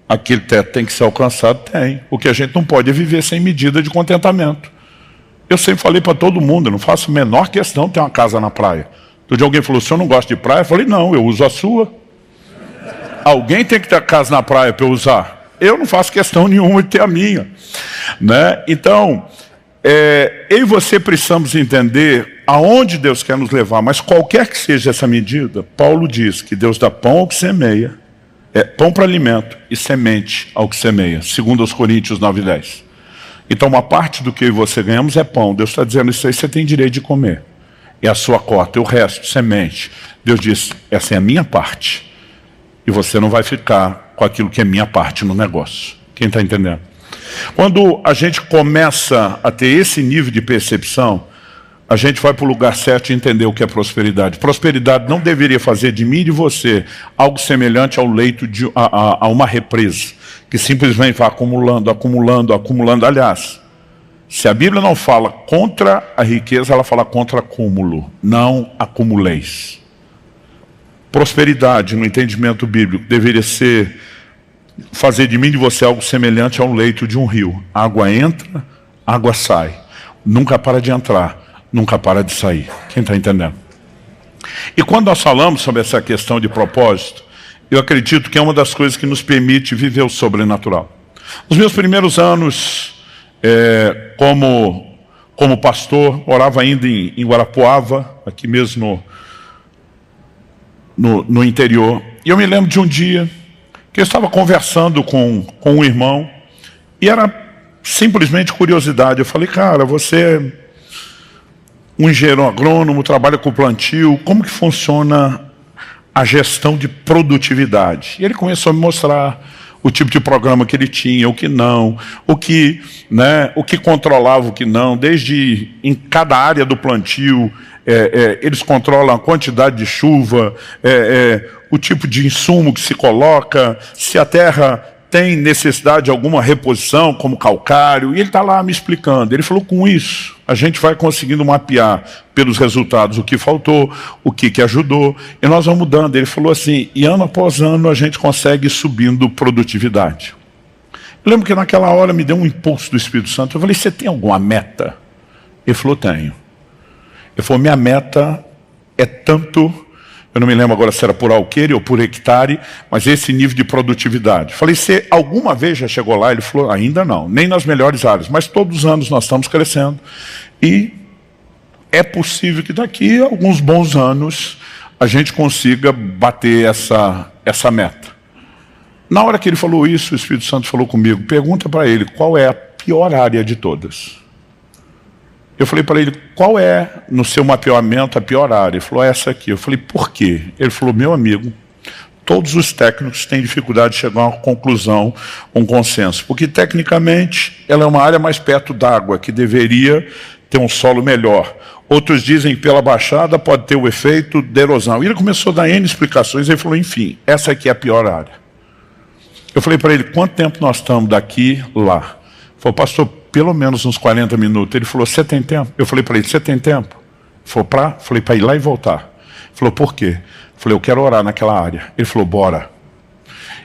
aquele teto tem que ser alcançado, tem. O que a gente não pode é viver sem medida de contentamento. Eu sempre falei para todo mundo, eu não faço a menor questão de ter uma casa na praia. Outro dia alguém falou, o senhor não gosta de praia? Eu falei, não, eu uso a sua. Alguém tem que ter casa na praia para eu usar. Eu não faço questão nenhuma de ter a minha. Né? Então, eu e você precisamos entender aonde Deus quer nos levar, mas qualquer que seja essa medida, Paulo diz que Deus dá pão ao que semeia, pão para alimento e semente ao que semeia, segundo aos Coríntios 9:10. Então uma parte do que eu e você ganhamos é pão. Deus está dizendo, isso aí você tem direito de comer. É a sua cota, o resto, semente. Deus diz, essa é a minha parte. E você não vai ficar com aquilo que é minha parte no negócio. Quem está entendendo? Quando a gente começa a ter esse nível de percepção, a gente vai para o lugar certo e entender o que é prosperidade. Prosperidade não deveria fazer de mim e de você algo semelhante ao leito de a uma represa, que simplesmente vai acumulando, acumulando, acumulando. Aliás, se a Bíblia não fala contra a riqueza, ela fala contra acúmulo. Não acumuleis. Prosperidade, no entendimento bíblico, deveria ser fazer de mim e de você algo semelhante ao leito de um rio. Água entra, água sai. Nunca para de entrar, nunca para de sair. Quem está entendendo? E quando nós falamos sobre essa questão de propósito, eu acredito que é uma das coisas que nos permite viver o sobrenatural. Nos meus primeiros anos como pastor, morava ainda em Guarapuava, aqui mesmo no interior. E eu me lembro de um dia que eu estava conversando com um irmão, e era simplesmente curiosidade. Eu falei, cara, você é um engenheiro agrônomo, trabalha com plantio, como que funciona a gestão de produtividade? E ele começou a me mostrar o tipo de programa que ele tinha, o que não, o que controlava, o que não, desde em cada área do plantio, eles controlam a quantidade de chuva, o tipo de insumo que se coloca, se a terra tem necessidade de alguma reposição, como calcário, e ele está lá me explicando. Ele falou, com isso, a gente vai conseguindo mapear pelos resultados o que faltou, o que ajudou, e nós vamos mudando. Ele falou assim, e ano após ano a gente consegue ir subindo produtividade. Eu lembro que naquela hora me deu um impulso do Espírito Santo. Eu falei, você tem alguma meta? Ele falou, tenho. Ele falou, minha meta é tanto... Eu não me lembro agora se era por alqueire ou por hectare, mas esse nível de produtividade. Falei, você alguma vez já chegou lá? Ele falou, ainda não, nem nas melhores áreas, mas todos os anos nós estamos crescendo. E é possível que daqui a alguns bons anos a gente consiga bater essa meta. Na hora que ele falou isso, o Espírito Santo falou comigo, pergunta para ele qual é a pior área de todas. Eu falei para ele, qual é, no seu mapeamento, a pior área? Ele falou, essa aqui. Eu falei, por quê? Ele falou, meu amigo, todos os técnicos têm dificuldade de chegar a uma conclusão, um consenso. Porque, tecnicamente, ela é uma área mais perto d'água, que deveria ter um solo melhor. Outros dizem que pela baixada pode ter o efeito de erosão. E ele começou a dar N explicações, ele falou, enfim, essa aqui é a pior área. Eu falei para ele, quanto tempo nós estamos daqui lá? Ele falou, pastor, pelo menos uns 40 minutos. Ele falou, você tem tempo? Eu falei para ele, você tem tempo? Ele falou, falei para ir lá e voltar. Ele falou, por quê? Eu falei, eu quero orar naquela área. Ele falou, bora.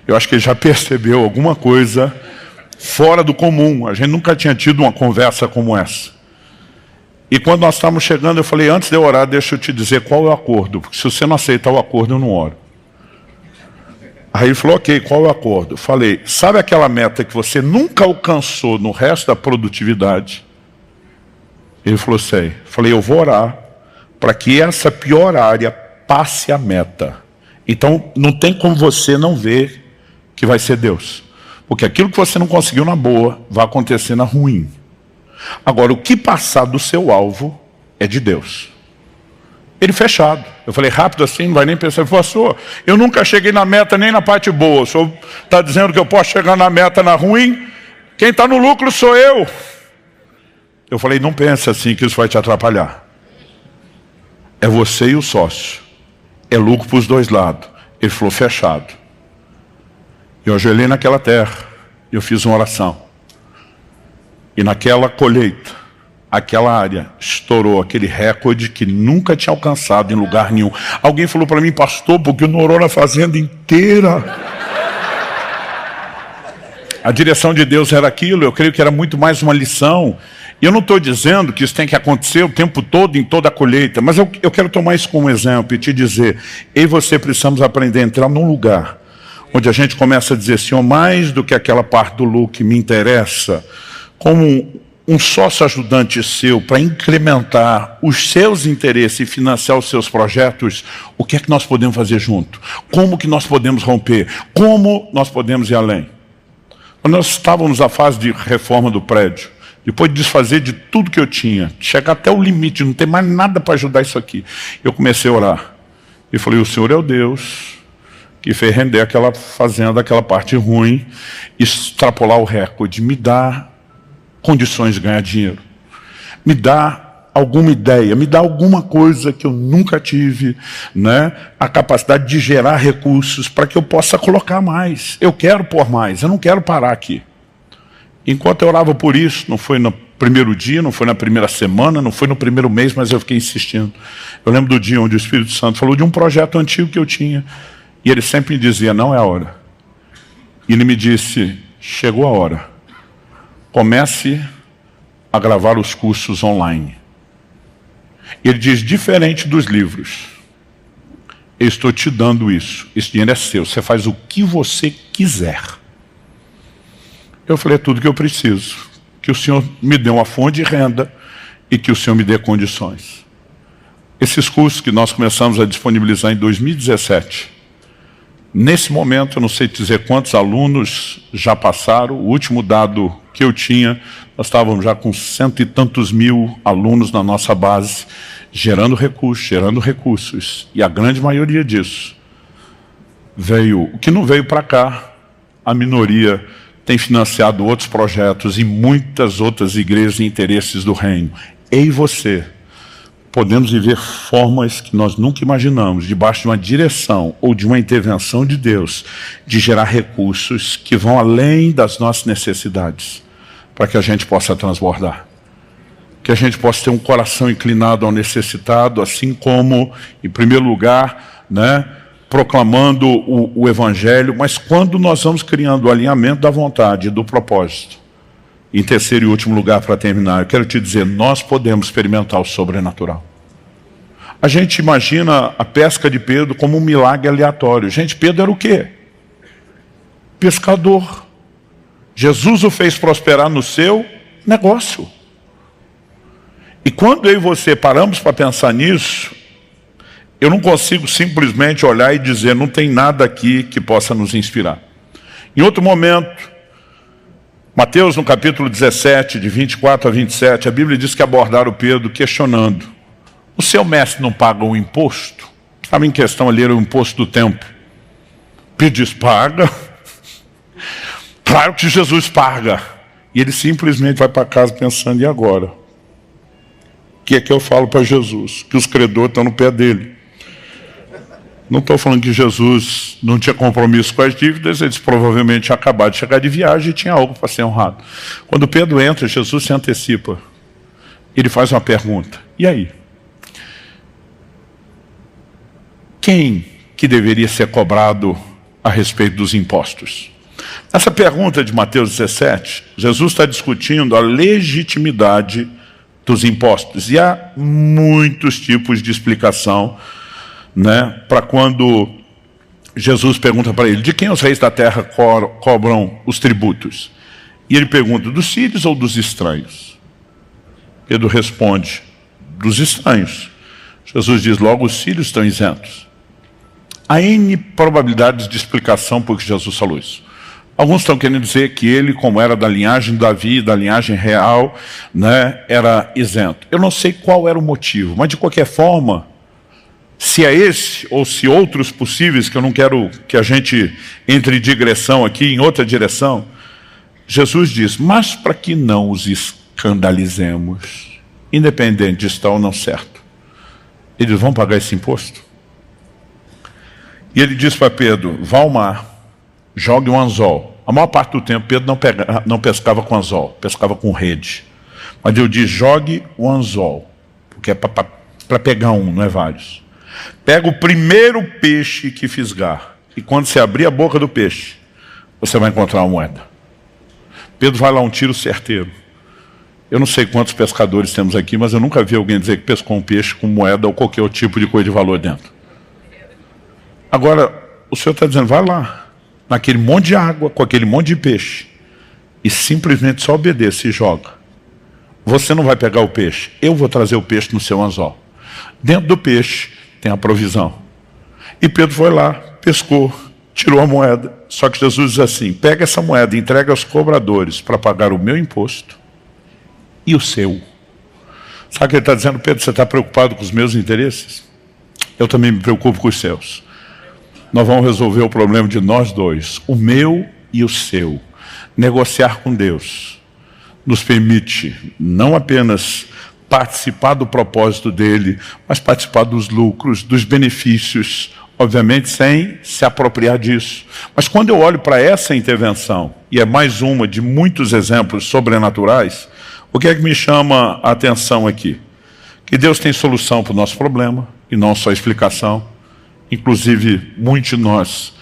Eu acho que ele já percebeu alguma coisa fora do comum. A gente nunca tinha tido uma conversa como essa. E quando nós estávamos chegando, eu falei, antes de eu orar, deixa eu te dizer qual é o acordo. Porque se você não aceitar o acordo, eu não oro. Aí ele falou, ok, qual é o acordo? Eu falei, sabe aquela meta que você nunca alcançou no resto da produtividade? Ele falou, sei. Eu falei, eu vou orar para que essa pior área passe a meta. Então, não tem como você não ver que vai ser Deus. Porque aquilo que você não conseguiu na boa, vai acontecer na ruim. Agora, o que passar do seu alvo é de Deus. Ele fechado. Eu falei, rápido assim, não vai nem pensar. Ele falou, pastor, eu nunca cheguei na meta nem na parte boa. O senhor está dizendo que eu posso chegar na meta na ruim? Quem está no lucro sou eu. Eu falei, não pense assim que isso vai te atrapalhar. É você e o sócio. É lucro para os dois lados. Ele falou, fechado. Eu ajoelhei naquela terra e eu fiz uma oração. E naquela colheita, aquela área estourou aquele recorde que nunca tinha alcançado em lugar nenhum. Alguém falou para mim, pastor, porque não orou na fazenda inteira. A direção de Deus era aquilo, eu creio que era muito mais uma lição. E eu não estou dizendo que isso tem que acontecer o tempo todo, em toda a colheita, mas eu quero tomar isso como exemplo e te dizer, eu e você precisamos aprender a entrar num lugar onde a gente começa a dizer, Senhor, mais do que aquela parte do lucro que me interessa, como um sócio ajudante seu para incrementar os seus interesses e financiar os seus projetos, o que é que nós podemos fazer junto? Como que nós podemos romper? Como nós podemos ir além? Quando nós estávamos na fase de reforma do prédio, depois de desfazer de tudo que eu tinha, chegar até o limite, não ter mais nada para ajudar isso aqui, eu comecei a orar. E falei, o Senhor é o Deus que fez render aquela fazenda, aquela parte ruim, extrapolar o recorde, me dá condições de ganhar dinheiro. Me dá alguma ideia, me dá alguma coisa que eu nunca tive, né? A capacidade de gerar recursos para que eu possa colocar mais. Eu quero pôr mais, eu não quero parar aqui. Enquanto eu orava por isso, não foi no primeiro dia, não foi na primeira semana, não foi no primeiro mês, mas eu fiquei insistindo. Eu lembro do dia onde o Espírito Santo falou de um projeto antigo que eu tinha, e ele sempre me dizia, não é a hora. E ele me disse, chegou a hora. Comece a gravar os cursos online. Ele diz, diferente dos livros. eu estou te dando isso. Esse dinheiro é seu, você faz o que você quiser. Eu falei, é tudo que eu preciso. Que o Senhor me dê uma fonte de renda e que o Senhor me dê condições. Esses cursos que nós começamos a disponibilizar em 2017, nesse momento, eu não sei dizer quantos alunos já passaram. O último dado que eu tinha, nós estávamos já com 100 e tantos mil alunos na nossa base, gerando recursos. E a grande maioria disso veio, o que não veio para cá, a minoria tem financiado outros projetos e muitas outras igrejas e interesses do reino. Eu e você podemos viver formas que nós nunca imaginamos, debaixo de uma direção ou de uma intervenção de Deus, de gerar recursos que vão além das nossas necessidades, para que a gente possa transbordar. Que a gente possa ter um coração inclinado ao necessitado, assim como, em primeiro lugar, proclamando o Evangelho, mas quando nós vamos criando o alinhamento da vontade e do propósito. Em terceiro e último lugar, para terminar, eu quero te dizer, nós podemos experimentar o sobrenatural. A gente imagina a pesca de Pedro como um milagre aleatório. Gente, Pedro era o quê? Pescador. Jesus o fez prosperar no seu negócio. E quando eu e você paramos para pensar nisso, eu não consigo simplesmente olhar e dizer, não tem nada aqui que possa nos inspirar. Em outro momento, Mateus, no capítulo 17, de 24 a 27, a Bíblia diz que abordaram Pedro questionando, o seu mestre não paga o imposto? Estava em questão ali, era o imposto do templo. Pedro diz, paga. Claro que Jesus paga. E ele simplesmente vai para casa pensando, e agora? O que é que eu falo para Jesus? Que os credores estão no pé dele. Não estou falando que Jesus não tinha compromisso com as dívidas, eles provavelmente tinham acabado de chegar de viagem e tinha algo para ser honrado. Quando Pedro entra, Jesus se antecipa. Ele faz uma pergunta. E aí? Quem que deveria ser cobrado a respeito dos impostos? Essa pergunta de Mateus 17, Jesus está discutindo a legitimidade dos impostos. E há muitos tipos de explicação, para quando Jesus pergunta para ele, de quem os reis da terra cobram os tributos? E ele pergunta, dos sírios ou dos estranhos? Pedro responde, dos estranhos. Jesus diz, logo os sírios estão isentos. Há N probabilidades de explicação por que Jesus falou isso. Alguns estão querendo dizer que ele, como era da linhagem de Davi, da linhagem real, era isento. Eu não sei qual era o motivo, mas de qualquer forma, se é esse, ou se outros possíveis, que eu não quero que a gente entre em digressão aqui, em outra direção, Jesus diz, mas para que não os escandalizemos, independente de estar ou não certo, eles vão pagar esse imposto? E ele diz para Pedro, vá ao mar, jogue um anzol. A maior parte do tempo Pedro não pescava com anzol, pescava com rede. Mas Deus diz, jogue o anzol, porque é para pegar um, não é vários. Pega o primeiro peixe que fisgar, e quando você abrir a boca do peixe, você vai encontrar uma moeda. Pedro vai lá, um tiro certeiro. Eu não sei quantos pescadores temos aqui, mas eu nunca vi alguém dizer que pescou um peixe com moeda ou qualquer outro tipo de coisa de valor dentro. Agora, o Senhor está dizendo, vai lá, naquele monte de água, com aquele monte de peixe, e simplesmente só obedeça e joga. Você não vai pegar o peixe, eu vou trazer o peixe no seu anzol. Dentro do peixe tem a provisão. E Pedro foi lá, pescou, tirou a moeda. Só que Jesus diz assim, pega essa moeda e entrega aos cobradores para pagar o meu imposto e o seu. Sabe o que ele está dizendo? Pedro, você está preocupado com os meus interesses? Eu também me preocupo com os seus. Nós vamos resolver o problema de nós dois, o meu e o seu. Negociar com Deus nos permite não apenas participar do propósito dele, mas participar dos lucros, dos benefícios, obviamente sem se apropriar disso. Mas quando eu olho para essa intervenção, e é mais uma de muitos exemplos sobrenaturais, o que é que me chama a atenção aqui? Que Deus tem solução para o nosso problema, e não só explicação. Inclusive, muitos de nós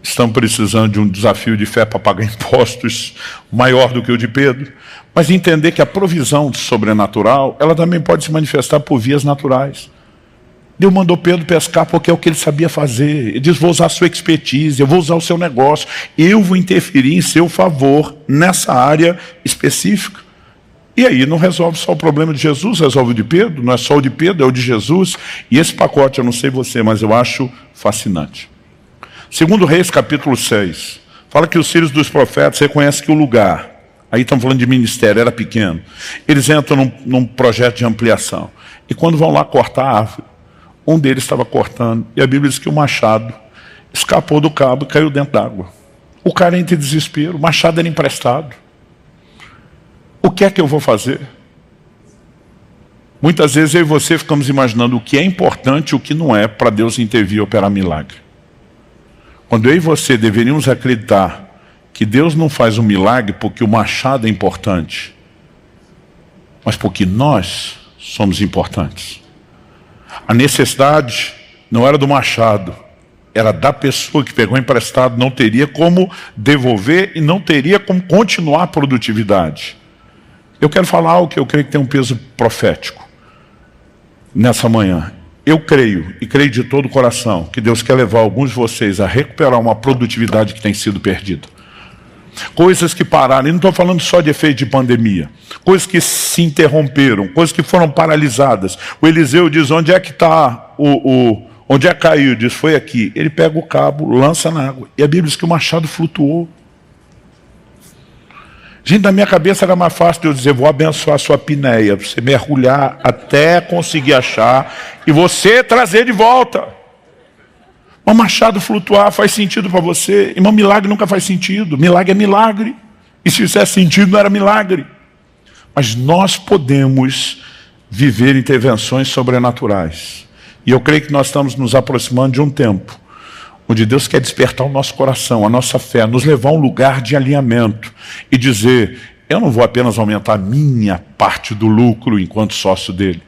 estamos precisando de um desafio de fé para pagar impostos maior do que o de Pedro, mas entender que a provisão sobrenatural, ela também pode se manifestar por vias naturais. Deus mandou Pedro pescar porque é o que ele sabia fazer. Ele diz, vou usar a sua expertise, eu vou usar o seu negócio, eu vou interferir em seu favor nessa área específica. E aí não resolve só o problema de Jesus, resolve o de Pedro, não é só o de Pedro, é o de Jesus. E esse pacote, eu não sei você, mas eu acho fascinante. 2 Reis, capítulo 6, fala que os filhos dos profetas reconhecem que o lugar, aí estamos falando de ministério, era pequeno, eles entram num projeto de ampliação. E quando vão lá cortar a árvore, um deles estava cortando, e a Bíblia diz que o machado escapou do cabo e caiu dentro d'água. O cara entra em desespero, o machado era emprestado. O que é que eu vou fazer? Muitas vezes eu e você ficamos imaginando o que é importante e o que não é para Deus intervir e operar milagre. Quando eu e você deveríamos acreditar que Deus não faz um milagre porque o machado é importante, mas porque nós somos importantes. A necessidade não era do machado, era da pessoa que pegou emprestado, não teria como devolver e não teria como continuar a produtividade. Eu quero falar algo que eu creio que tem um peso profético nessa manhã. Eu creio, e creio de todo o coração, que Deus quer levar alguns de vocês a recuperar uma produtividade que tem sido perdida. Coisas que pararam, e não estou falando só de efeito de pandemia, coisas que se interromperam, coisas que foram paralisadas. O Eliseu diz, onde é que está onde é que caiu? Diz, foi aqui. Ele pega o cabo, lança na água, e a Bíblia diz que o machado flutuou. Gente, na minha cabeça era mais fácil de eu dizer, vou abençoar a sua pineia, você mergulhar até conseguir achar, e você trazer de volta. O machado flutuar faz sentido para você? Irmão, milagre nunca faz sentido. Milagre é milagre. E se fizesse sentido, não era milagre. Mas nós podemos viver intervenções sobrenaturais. E eu creio que nós estamos nos aproximando de um tempo onde Deus quer despertar o nosso coração, a nossa fé, nos levar a um lugar de alinhamento e dizer, eu não vou apenas aumentar a minha parte do lucro enquanto sócio dele.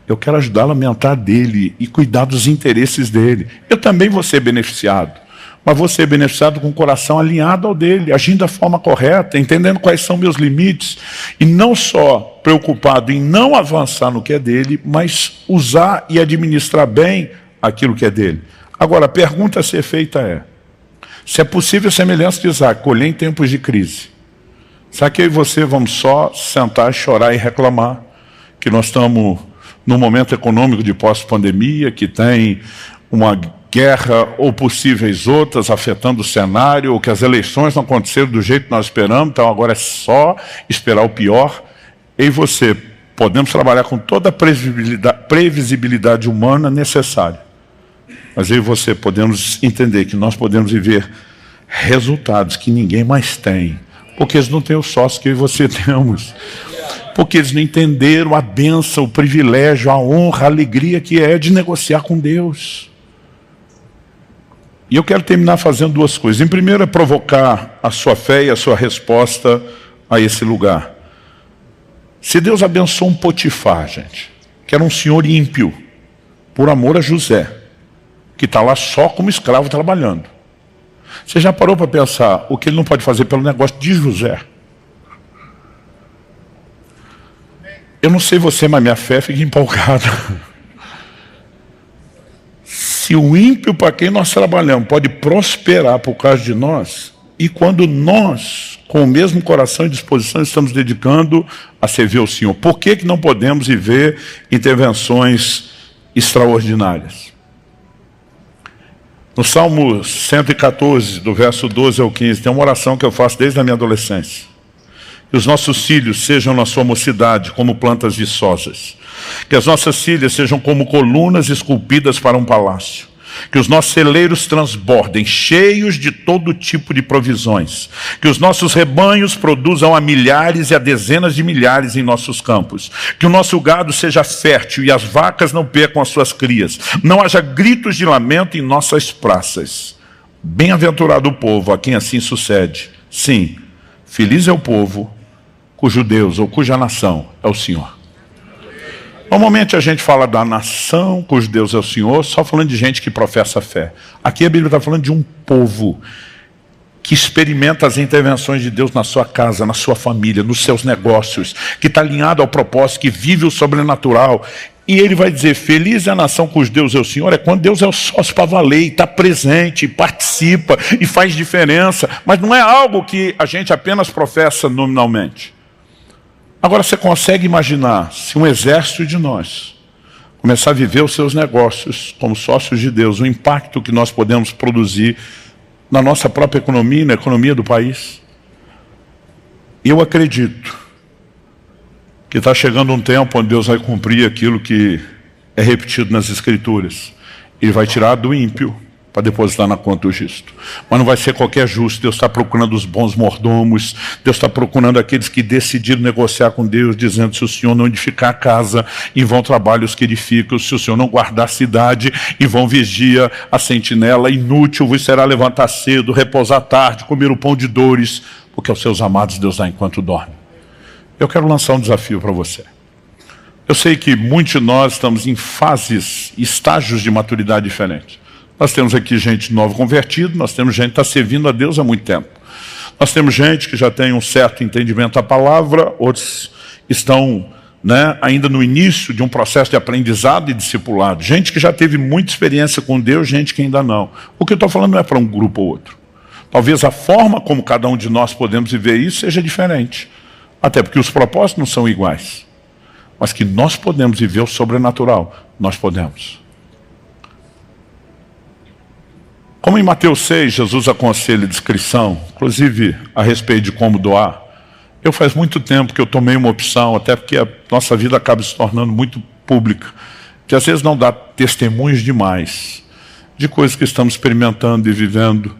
Eu quero ajudá-lo a aumentar dele e cuidar dos interesses dele. Eu também vou ser beneficiado, mas vou ser beneficiado com o coração alinhado ao dele, agindo da forma correta, entendendo quais são meus limites, e não só preocupado em não avançar no que é dele, mas usar e administrar bem aquilo que é dele. Agora, a pergunta a ser feita é, se é possível a semelhança de Isaac, colher em tempos de crise, será que eu e você vamos só sentar, chorar e reclamar que nós estamos num momento econômico de pós-pandemia, que tem uma guerra ou possíveis outras afetando o cenário, ou que as eleições não aconteceram do jeito que nós esperamos, então agora é só esperar o pior? Eu e você podemos trabalhar com toda a previsibilidade humana necessária, mas eu e você podemos entender que nós podemos viver resultados que ninguém mais tem, porque eles não têm o sócio que eu e você temos. Porque eles não entenderam a bênção, o privilégio, a honra, a alegria que é de negociar com Deus. E eu quero terminar fazendo duas coisas. Em primeiro é provocar a sua fé e a sua resposta a esse lugar. Se Deus abençoou um Potifar, gente, que era um senhor ímpio, por amor a José, que está lá só como escravo trabalhando. Você já parou para pensar o que ele não pode fazer pelo negócio de José? Eu não sei você, mas minha fé fica empolgada. Se o ímpio para quem nós trabalhamos pode prosperar por causa de nós, e quando nós, com o mesmo coração e disposição, estamos dedicando a servir ao Senhor, por que não podemos viver intervenções extraordinárias? No Salmo 114, do verso 12 ao 15, tem uma oração que eu faço desde a minha adolescência. Que os nossos filhos sejam na sua mocidade como plantas viçosas. Que as nossas filhas sejam como colunas esculpidas para um palácio. Que os nossos celeiros transbordem, cheios de todo tipo de provisões. Que os nossos rebanhos produzam a milhares e a dezenas de milhares em nossos campos. Que o nosso gado seja fértil e as vacas não percam as suas crias. Não haja gritos de lamento em nossas praças. Bem-aventurado o povo a quem assim sucede. Sim, feliz é o povo cujo Deus ou cuja nação é o Senhor. Normalmente a gente fala da nação cujo Deus é o Senhor, só falando de gente que professa fé. Aqui a Bíblia está falando de um povo que experimenta as intervenções de Deus na sua casa, na sua família, nos seus negócios, que está alinhado ao propósito, que vive o sobrenatural. E ele vai dizer, feliz é a nação cujo Deus é o Senhor, é quando Deus é o sócio para valer, e está presente, e participa, e faz diferença. Mas não é algo que a gente apenas professa nominalmente. Agora você consegue imaginar, se um exército de nós começar a viver os seus negócios como sócios de Deus, o impacto que nós podemos produzir na nossa própria economia e na economia do país? Eu acredito que está chegando um tempo onde Deus vai cumprir aquilo que é repetido nas Escrituras. Ele vai tirar do ímpio para depositar na conta do justo. Mas não vai ser qualquer justo. Deus está procurando os bons mordomos. Deus está procurando aqueles que decidiram negociar com Deus, dizendo, se o Senhor não edificar a casa, em vão trabalham os que edificam. Se o Senhor não guardar a cidade, em vão vigia a sentinela. Inútil vos será levantar cedo, repousar tarde, comer o pão de dores, porque aos seus amados Deus dá enquanto dorme. Eu quero lançar um desafio para você. Eu sei que muitos de nós estamos em fases, estágios de maturidade diferentes. Nós temos aqui gente nova convertida, nós temos gente que está servindo a Deus há muito tempo. Nós temos gente que já tem um certo entendimento da palavra, outros estão ainda no início de um processo de aprendizado e discipulado. Gente que já teve muita experiência com Deus, gente que ainda não. O que eu estou falando não é para um grupo ou outro. Talvez a forma como cada um de nós podemos viver isso seja diferente. Até porque os propósitos não são iguais. Mas que nós podemos viver o sobrenatural, nós podemos. Como em Mateus 6, Jesus aconselha discrição, inclusive a respeito de como doar, eu faz muito tempo que eu tomei uma opção, até porque a nossa vida acaba se tornando muito pública, que às vezes não dá testemunhos demais de coisas que estamos experimentando e vivendo,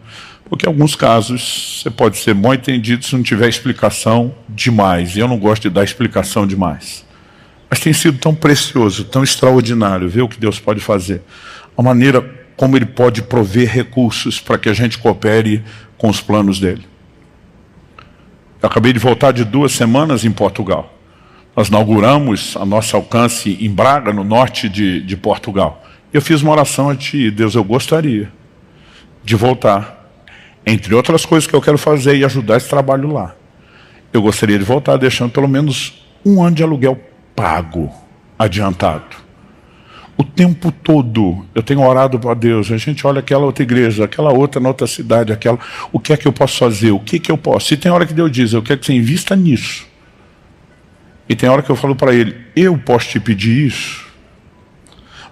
porque em alguns casos você pode ser mal entendido se não tiver explicação demais, e eu não gosto de dar explicação demais. Mas tem sido tão precioso, tão extraordinário ver o que Deus pode fazer, a maneira como Ele pode prover recursos para que a gente coopere com os planos dEle. Eu acabei de voltar de 2 semanas em Portugal. Nós inauguramos a nosso alcance em Braga, no norte de Portugal. Eu fiz uma oração a Ti, Deus, eu gostaria de voltar. Entre outras coisas que eu quero fazer e ajudar esse trabalho lá. Eu gostaria de voltar deixando pelo menos 1 ano de aluguel pago, adiantado. O tempo todo eu tenho orado para Deus. A gente olha aquela outra igreja, aquela outra na outra cidade, aquela. O que é que eu posso fazer? O que eu posso? Se tem hora que Deus diz, eu quero que você invista nisso. E tem hora que eu falo para Ele, eu posso te pedir isso?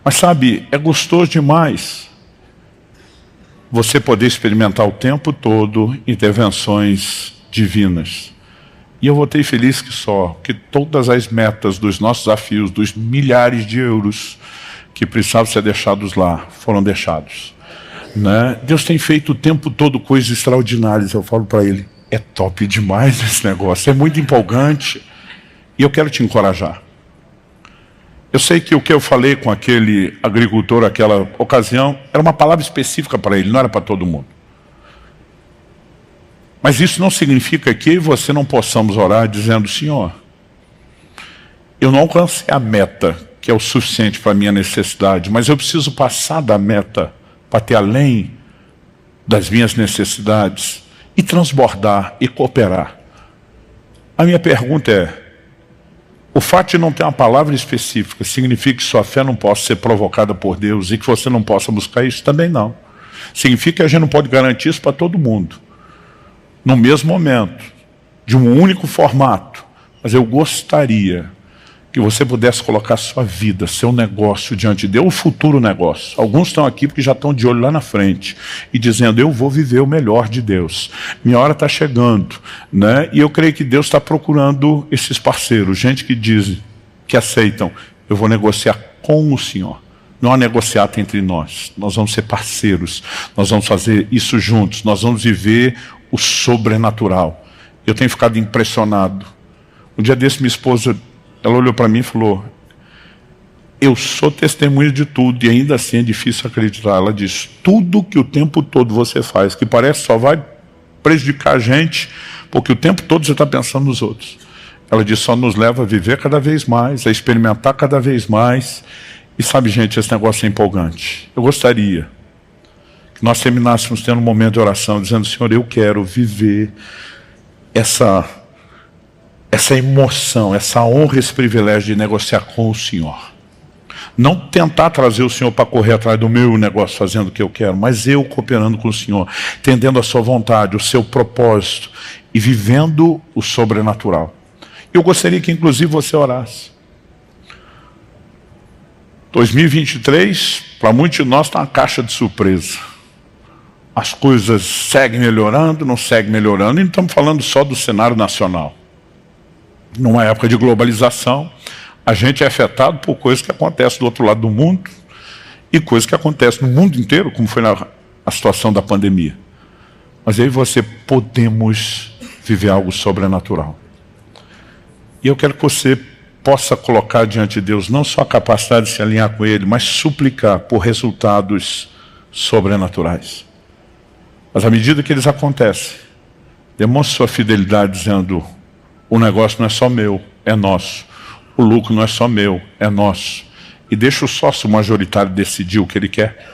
Mas sabe, é gostoso demais você poder experimentar o tempo todo intervenções divinas. E eu voltei feliz que só, que todas as metas dos nossos desafios, dos milhares de euros que precisavam ser deixados lá, foram deixados. Deus tem feito o tempo todo coisas extraordinárias. Eu falo para Ele, é top demais esse negócio, é muito empolgante. E eu quero te encorajar. Eu sei que o que eu falei com aquele agricultor naquela ocasião, era uma palavra específica para ele, não era para todo mundo. Mas isso não significa que eu e você não possamos orar dizendo, Senhor, eu não alcancei a meta, que é o suficiente para a minha necessidade, mas eu preciso passar da meta para ter além das minhas necessidades e transbordar e cooperar. A minha pergunta é, o fato de não ter uma palavra específica significa que sua fé não possa ser provocada por Deus e que você não possa buscar isso? Também não. Significa que a gente não pode garantir isso para todo mundo. No mesmo momento, de um único formato. Mas eu gostaria que você pudesse colocar sua vida, seu negócio diante de Deus, o futuro negócio. Alguns estão aqui porque já estão de olho lá na frente e dizendo, eu vou viver o melhor de Deus. Minha hora está chegando. E eu creio que Deus está procurando esses parceiros, gente que diz, que aceitam, eu vou negociar com o Senhor. Não há negociata entre nós. Nós vamos ser parceiros. Nós vamos fazer isso juntos. Nós vamos viver o sobrenatural. Eu tenho ficado impressionado. Um dia desse, minha esposa, ela olhou para mim e falou, eu sou testemunha de tudo e ainda assim é difícil acreditar. Ela disse, tudo que o tempo todo você faz, que parece só vai prejudicar a gente, porque o tempo todo você está pensando nos outros. Ela disse, só nos leva a viver cada vez mais, a experimentar cada vez mais. E sabe, gente, esse negócio é empolgante. Eu gostaria que que nós terminássemos tendo um momento de oração, dizendo: Senhor, eu quero viver essa emoção, essa honra, esse privilégio de negociar com o Senhor. Não tentar trazer o Senhor para correr atrás do meu negócio, fazendo o que eu quero, mas eu cooperando com o Senhor, entendendo a sua vontade, o seu propósito e vivendo o sobrenatural. Eu gostaria que inclusive você orasse. 2023, para muitos de nós, está uma caixa de surpresa. As coisas seguem melhorando, não seguem melhorando, e não estamos falando só do cenário nacional. Numa época de globalização, a gente é afetado por coisas que acontecem do outro lado do mundo e coisas que acontecem no mundo inteiro, como foi a situação da pandemia. Mas aí podemos viver algo sobrenatural. E eu quero que você possa colocar diante de Deus não só a capacidade de se alinhar com Ele, mas suplicar por resultados sobrenaturais. Mas à medida que eles acontecem, demonstre sua fidelidade dizendo: o negócio não é só meu, é nosso. O lucro não é só meu, é nosso. E deixa o sócio majoritário decidir o que ele quer.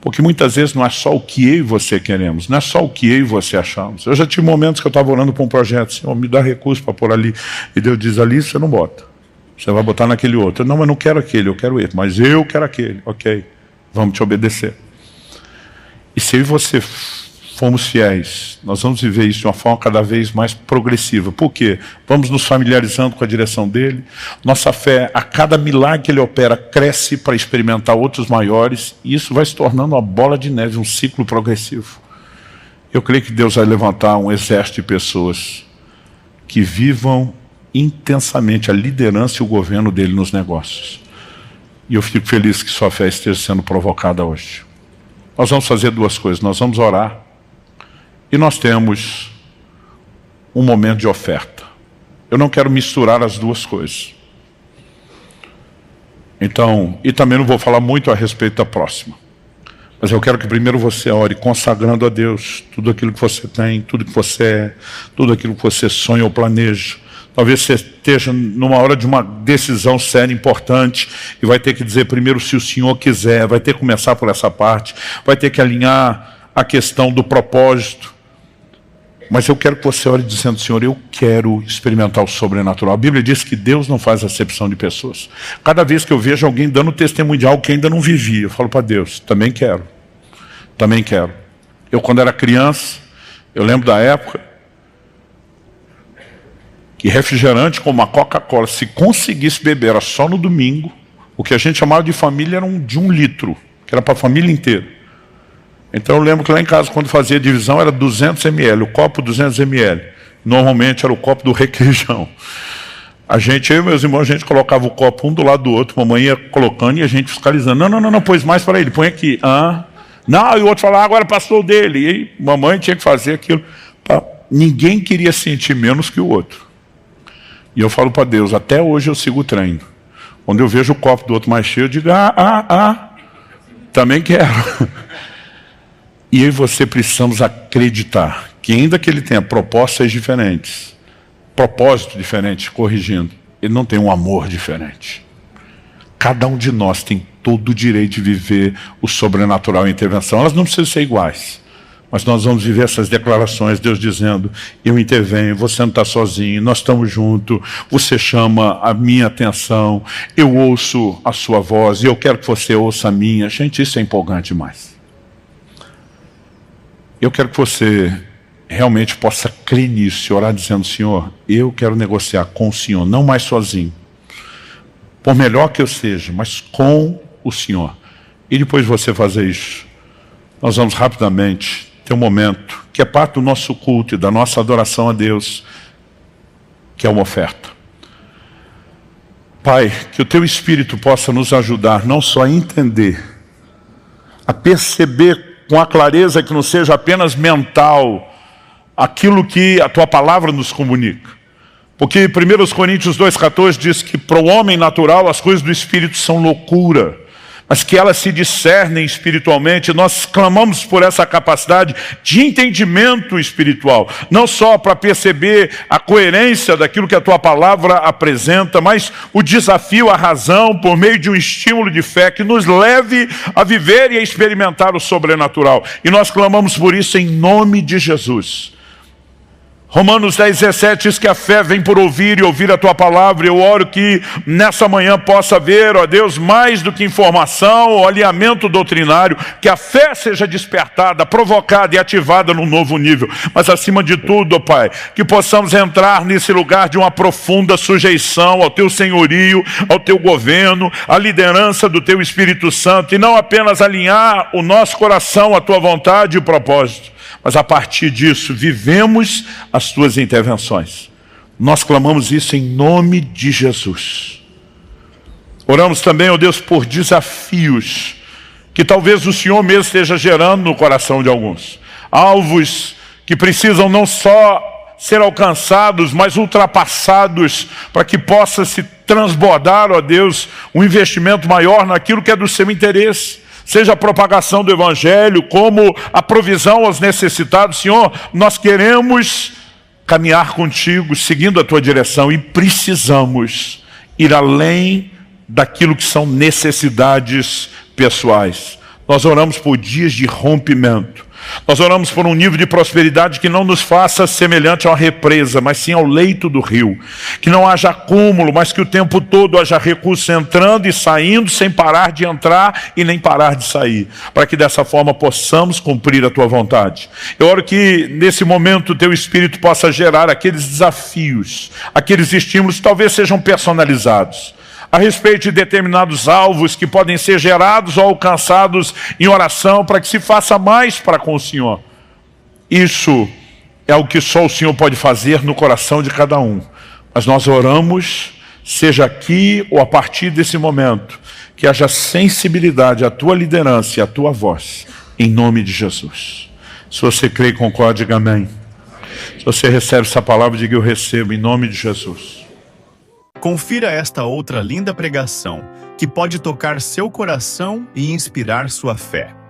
Porque muitas vezes não é só o que eu e você queremos, não é só o que eu e você achamos. Eu já tive momentos que eu estava orando para um projeto: Senhor, me dá recurso para pôr ali. E Deus diz: ali você não bota. Você vai botar naquele outro. Não, mas não quero aquele, eu quero esse. Mas eu quero aquele. Ok, vamos te obedecer. E se eu e você formos fiéis, nós vamos viver isso de uma forma cada vez mais progressiva. Por quê? Vamos nos familiarizando com a direção dele. Nossa fé, a cada milagre que ele opera, cresce para experimentar outros maiores. E isso vai se tornando uma bola de neve, um ciclo progressivo. Eu creio que Deus vai levantar um exército de pessoas que vivam intensamente a liderança e o governo dele nos negócios. E eu fico feliz que sua fé esteja sendo provocada hoje. Nós vamos fazer duas coisas. Nós vamos orar. E nós temos um momento de oferta. Eu não quero misturar as duas coisas. Então, e também não vou falar muito a respeito da próxima. Mas eu quero que primeiro você ore consagrando a Deus tudo aquilo que você tem, tudo que você é, tudo aquilo que você sonha ou planeja. Talvez você esteja numa hora de uma decisão séria, importante, e vai ter que dizer primeiro se o Senhor quiser, vai ter que começar por essa parte, vai ter que alinhar a questão do propósito. Mas eu quero que você ore dizendo: Senhor, eu quero experimentar o sobrenatural. A Bíblia diz que Deus não faz acepção de pessoas. Cada vez que eu vejo alguém dando testemunho de algo que ainda não vivia, eu falo para Deus: também quero. Também quero. Eu, quando era criança, eu lembro da época que refrigerante como a Coca-Cola, se conseguisse beber, era só no domingo. O que a gente chamava de família era de 1 litro, que era para a família inteira. Então eu lembro que lá em casa, quando fazia divisão, era 200 ml, o copo 200 ml. Normalmente era o copo do requeijão. Eu e meus irmãos, a gente colocava o copo um do lado do outro, mamãe ia colocando e a gente fiscalizando. Não, pôs mais para ele, põe aqui. Não, e o outro falava: agora passou o dele. E aí, mamãe tinha que fazer aquilo. Ninguém queria sentir menos que o outro. E eu falo para Deus: até hoje eu sigo o treino. Quando eu vejo o copo do outro mais cheio, eu digo: também quero. E eu e você precisamos acreditar que, ainda que ele tenha propostas diferentes, propósito diferente, corrigindo, ele não tem um amor diferente. Cada um de nós tem todo o direito de viver o sobrenatural e a intervenção. Elas não precisam ser iguais, mas nós vamos viver essas declarações, Deus dizendo: eu intervenho, você não está sozinho, nós estamos juntos, você chama a minha atenção, eu ouço a sua voz e eu quero que você ouça a minha. Gente, isso é empolgante demais. Eu quero que você realmente possa crer nisso e orar dizendo: Senhor, eu quero negociar com o Senhor, não mais sozinho. Por melhor que eu seja, mas com o Senhor. E depois de você fazer isso, nós vamos rapidamente ter um momento que é parte do nosso culto e da nossa adoração a Deus, que é uma oferta. Pai, que o Teu Espírito possa nos ajudar não só a entender, a perceber com a clareza que não seja apenas mental aquilo que a Tua Palavra nos comunica. Porque 1 Coríntios 2,14 diz que para o homem natural as coisas do Espírito são loucura, mas que elas se discernem espiritualmente. Nós clamamos por essa capacidade de entendimento espiritual, não só para perceber a coerência daquilo que a tua palavra apresenta, mas o desafio, a razão, por meio de um estímulo de fé que nos leve a viver e a experimentar o sobrenatural. E nós clamamos por isso em nome de Jesus. Romanos 10:17 diz que a fé vem por ouvir e ouvir a tua palavra. Eu oro que nessa manhã possa haver, ó Deus, mais do que informação ou alinhamento doutrinário, que a fé seja despertada, provocada e ativada num novo nível. Mas acima de tudo, ó Pai, que possamos entrar nesse lugar de uma profunda sujeição ao teu senhorio, ao teu governo, à liderança do teu Espírito Santo, e não apenas alinhar o nosso coração à tua vontade e propósito, mas a partir disso vivemos as tuas intervenções. Nós clamamos isso em nome de Jesus. Oramos também, ó Deus, por desafios que talvez o Senhor mesmo esteja gerando no coração de alguns. Alvos que precisam não só ser alcançados, mas ultrapassados, para que possa se transbordar, ó Deus, um investimento maior naquilo que é do seu interesse. Seja a propagação do Evangelho, como a provisão aos necessitados. Senhor, nós queremos caminhar contigo, seguindo a tua direção, e precisamos ir além daquilo que são necessidades pessoais. Nós oramos por dias de rompimento. Nós oramos por um nível de prosperidade que não nos faça semelhante a uma represa, mas sim ao leito do rio. Que não haja acúmulo, mas que o tempo todo haja recursos entrando e saindo, sem parar de entrar e nem parar de sair. Para que dessa forma possamos cumprir a tua vontade. Eu oro que nesse momento o teu Espírito possa gerar aqueles desafios, aqueles estímulos que talvez sejam personalizados, a respeito de determinados alvos que podem ser gerados ou alcançados em oração, para que se faça mais para com o Senhor. Isso é o que só o Senhor pode fazer no coração de cada um. Mas nós oramos, seja aqui ou a partir desse momento, que haja sensibilidade à tua liderança e à tua voz, em nome de Jesus. Se você crê e concorda, diga amém. Se você recebe essa palavra, diga eu recebo, em nome de Jesus. Confira esta outra linda pregação, que pode tocar seu coração e inspirar sua fé.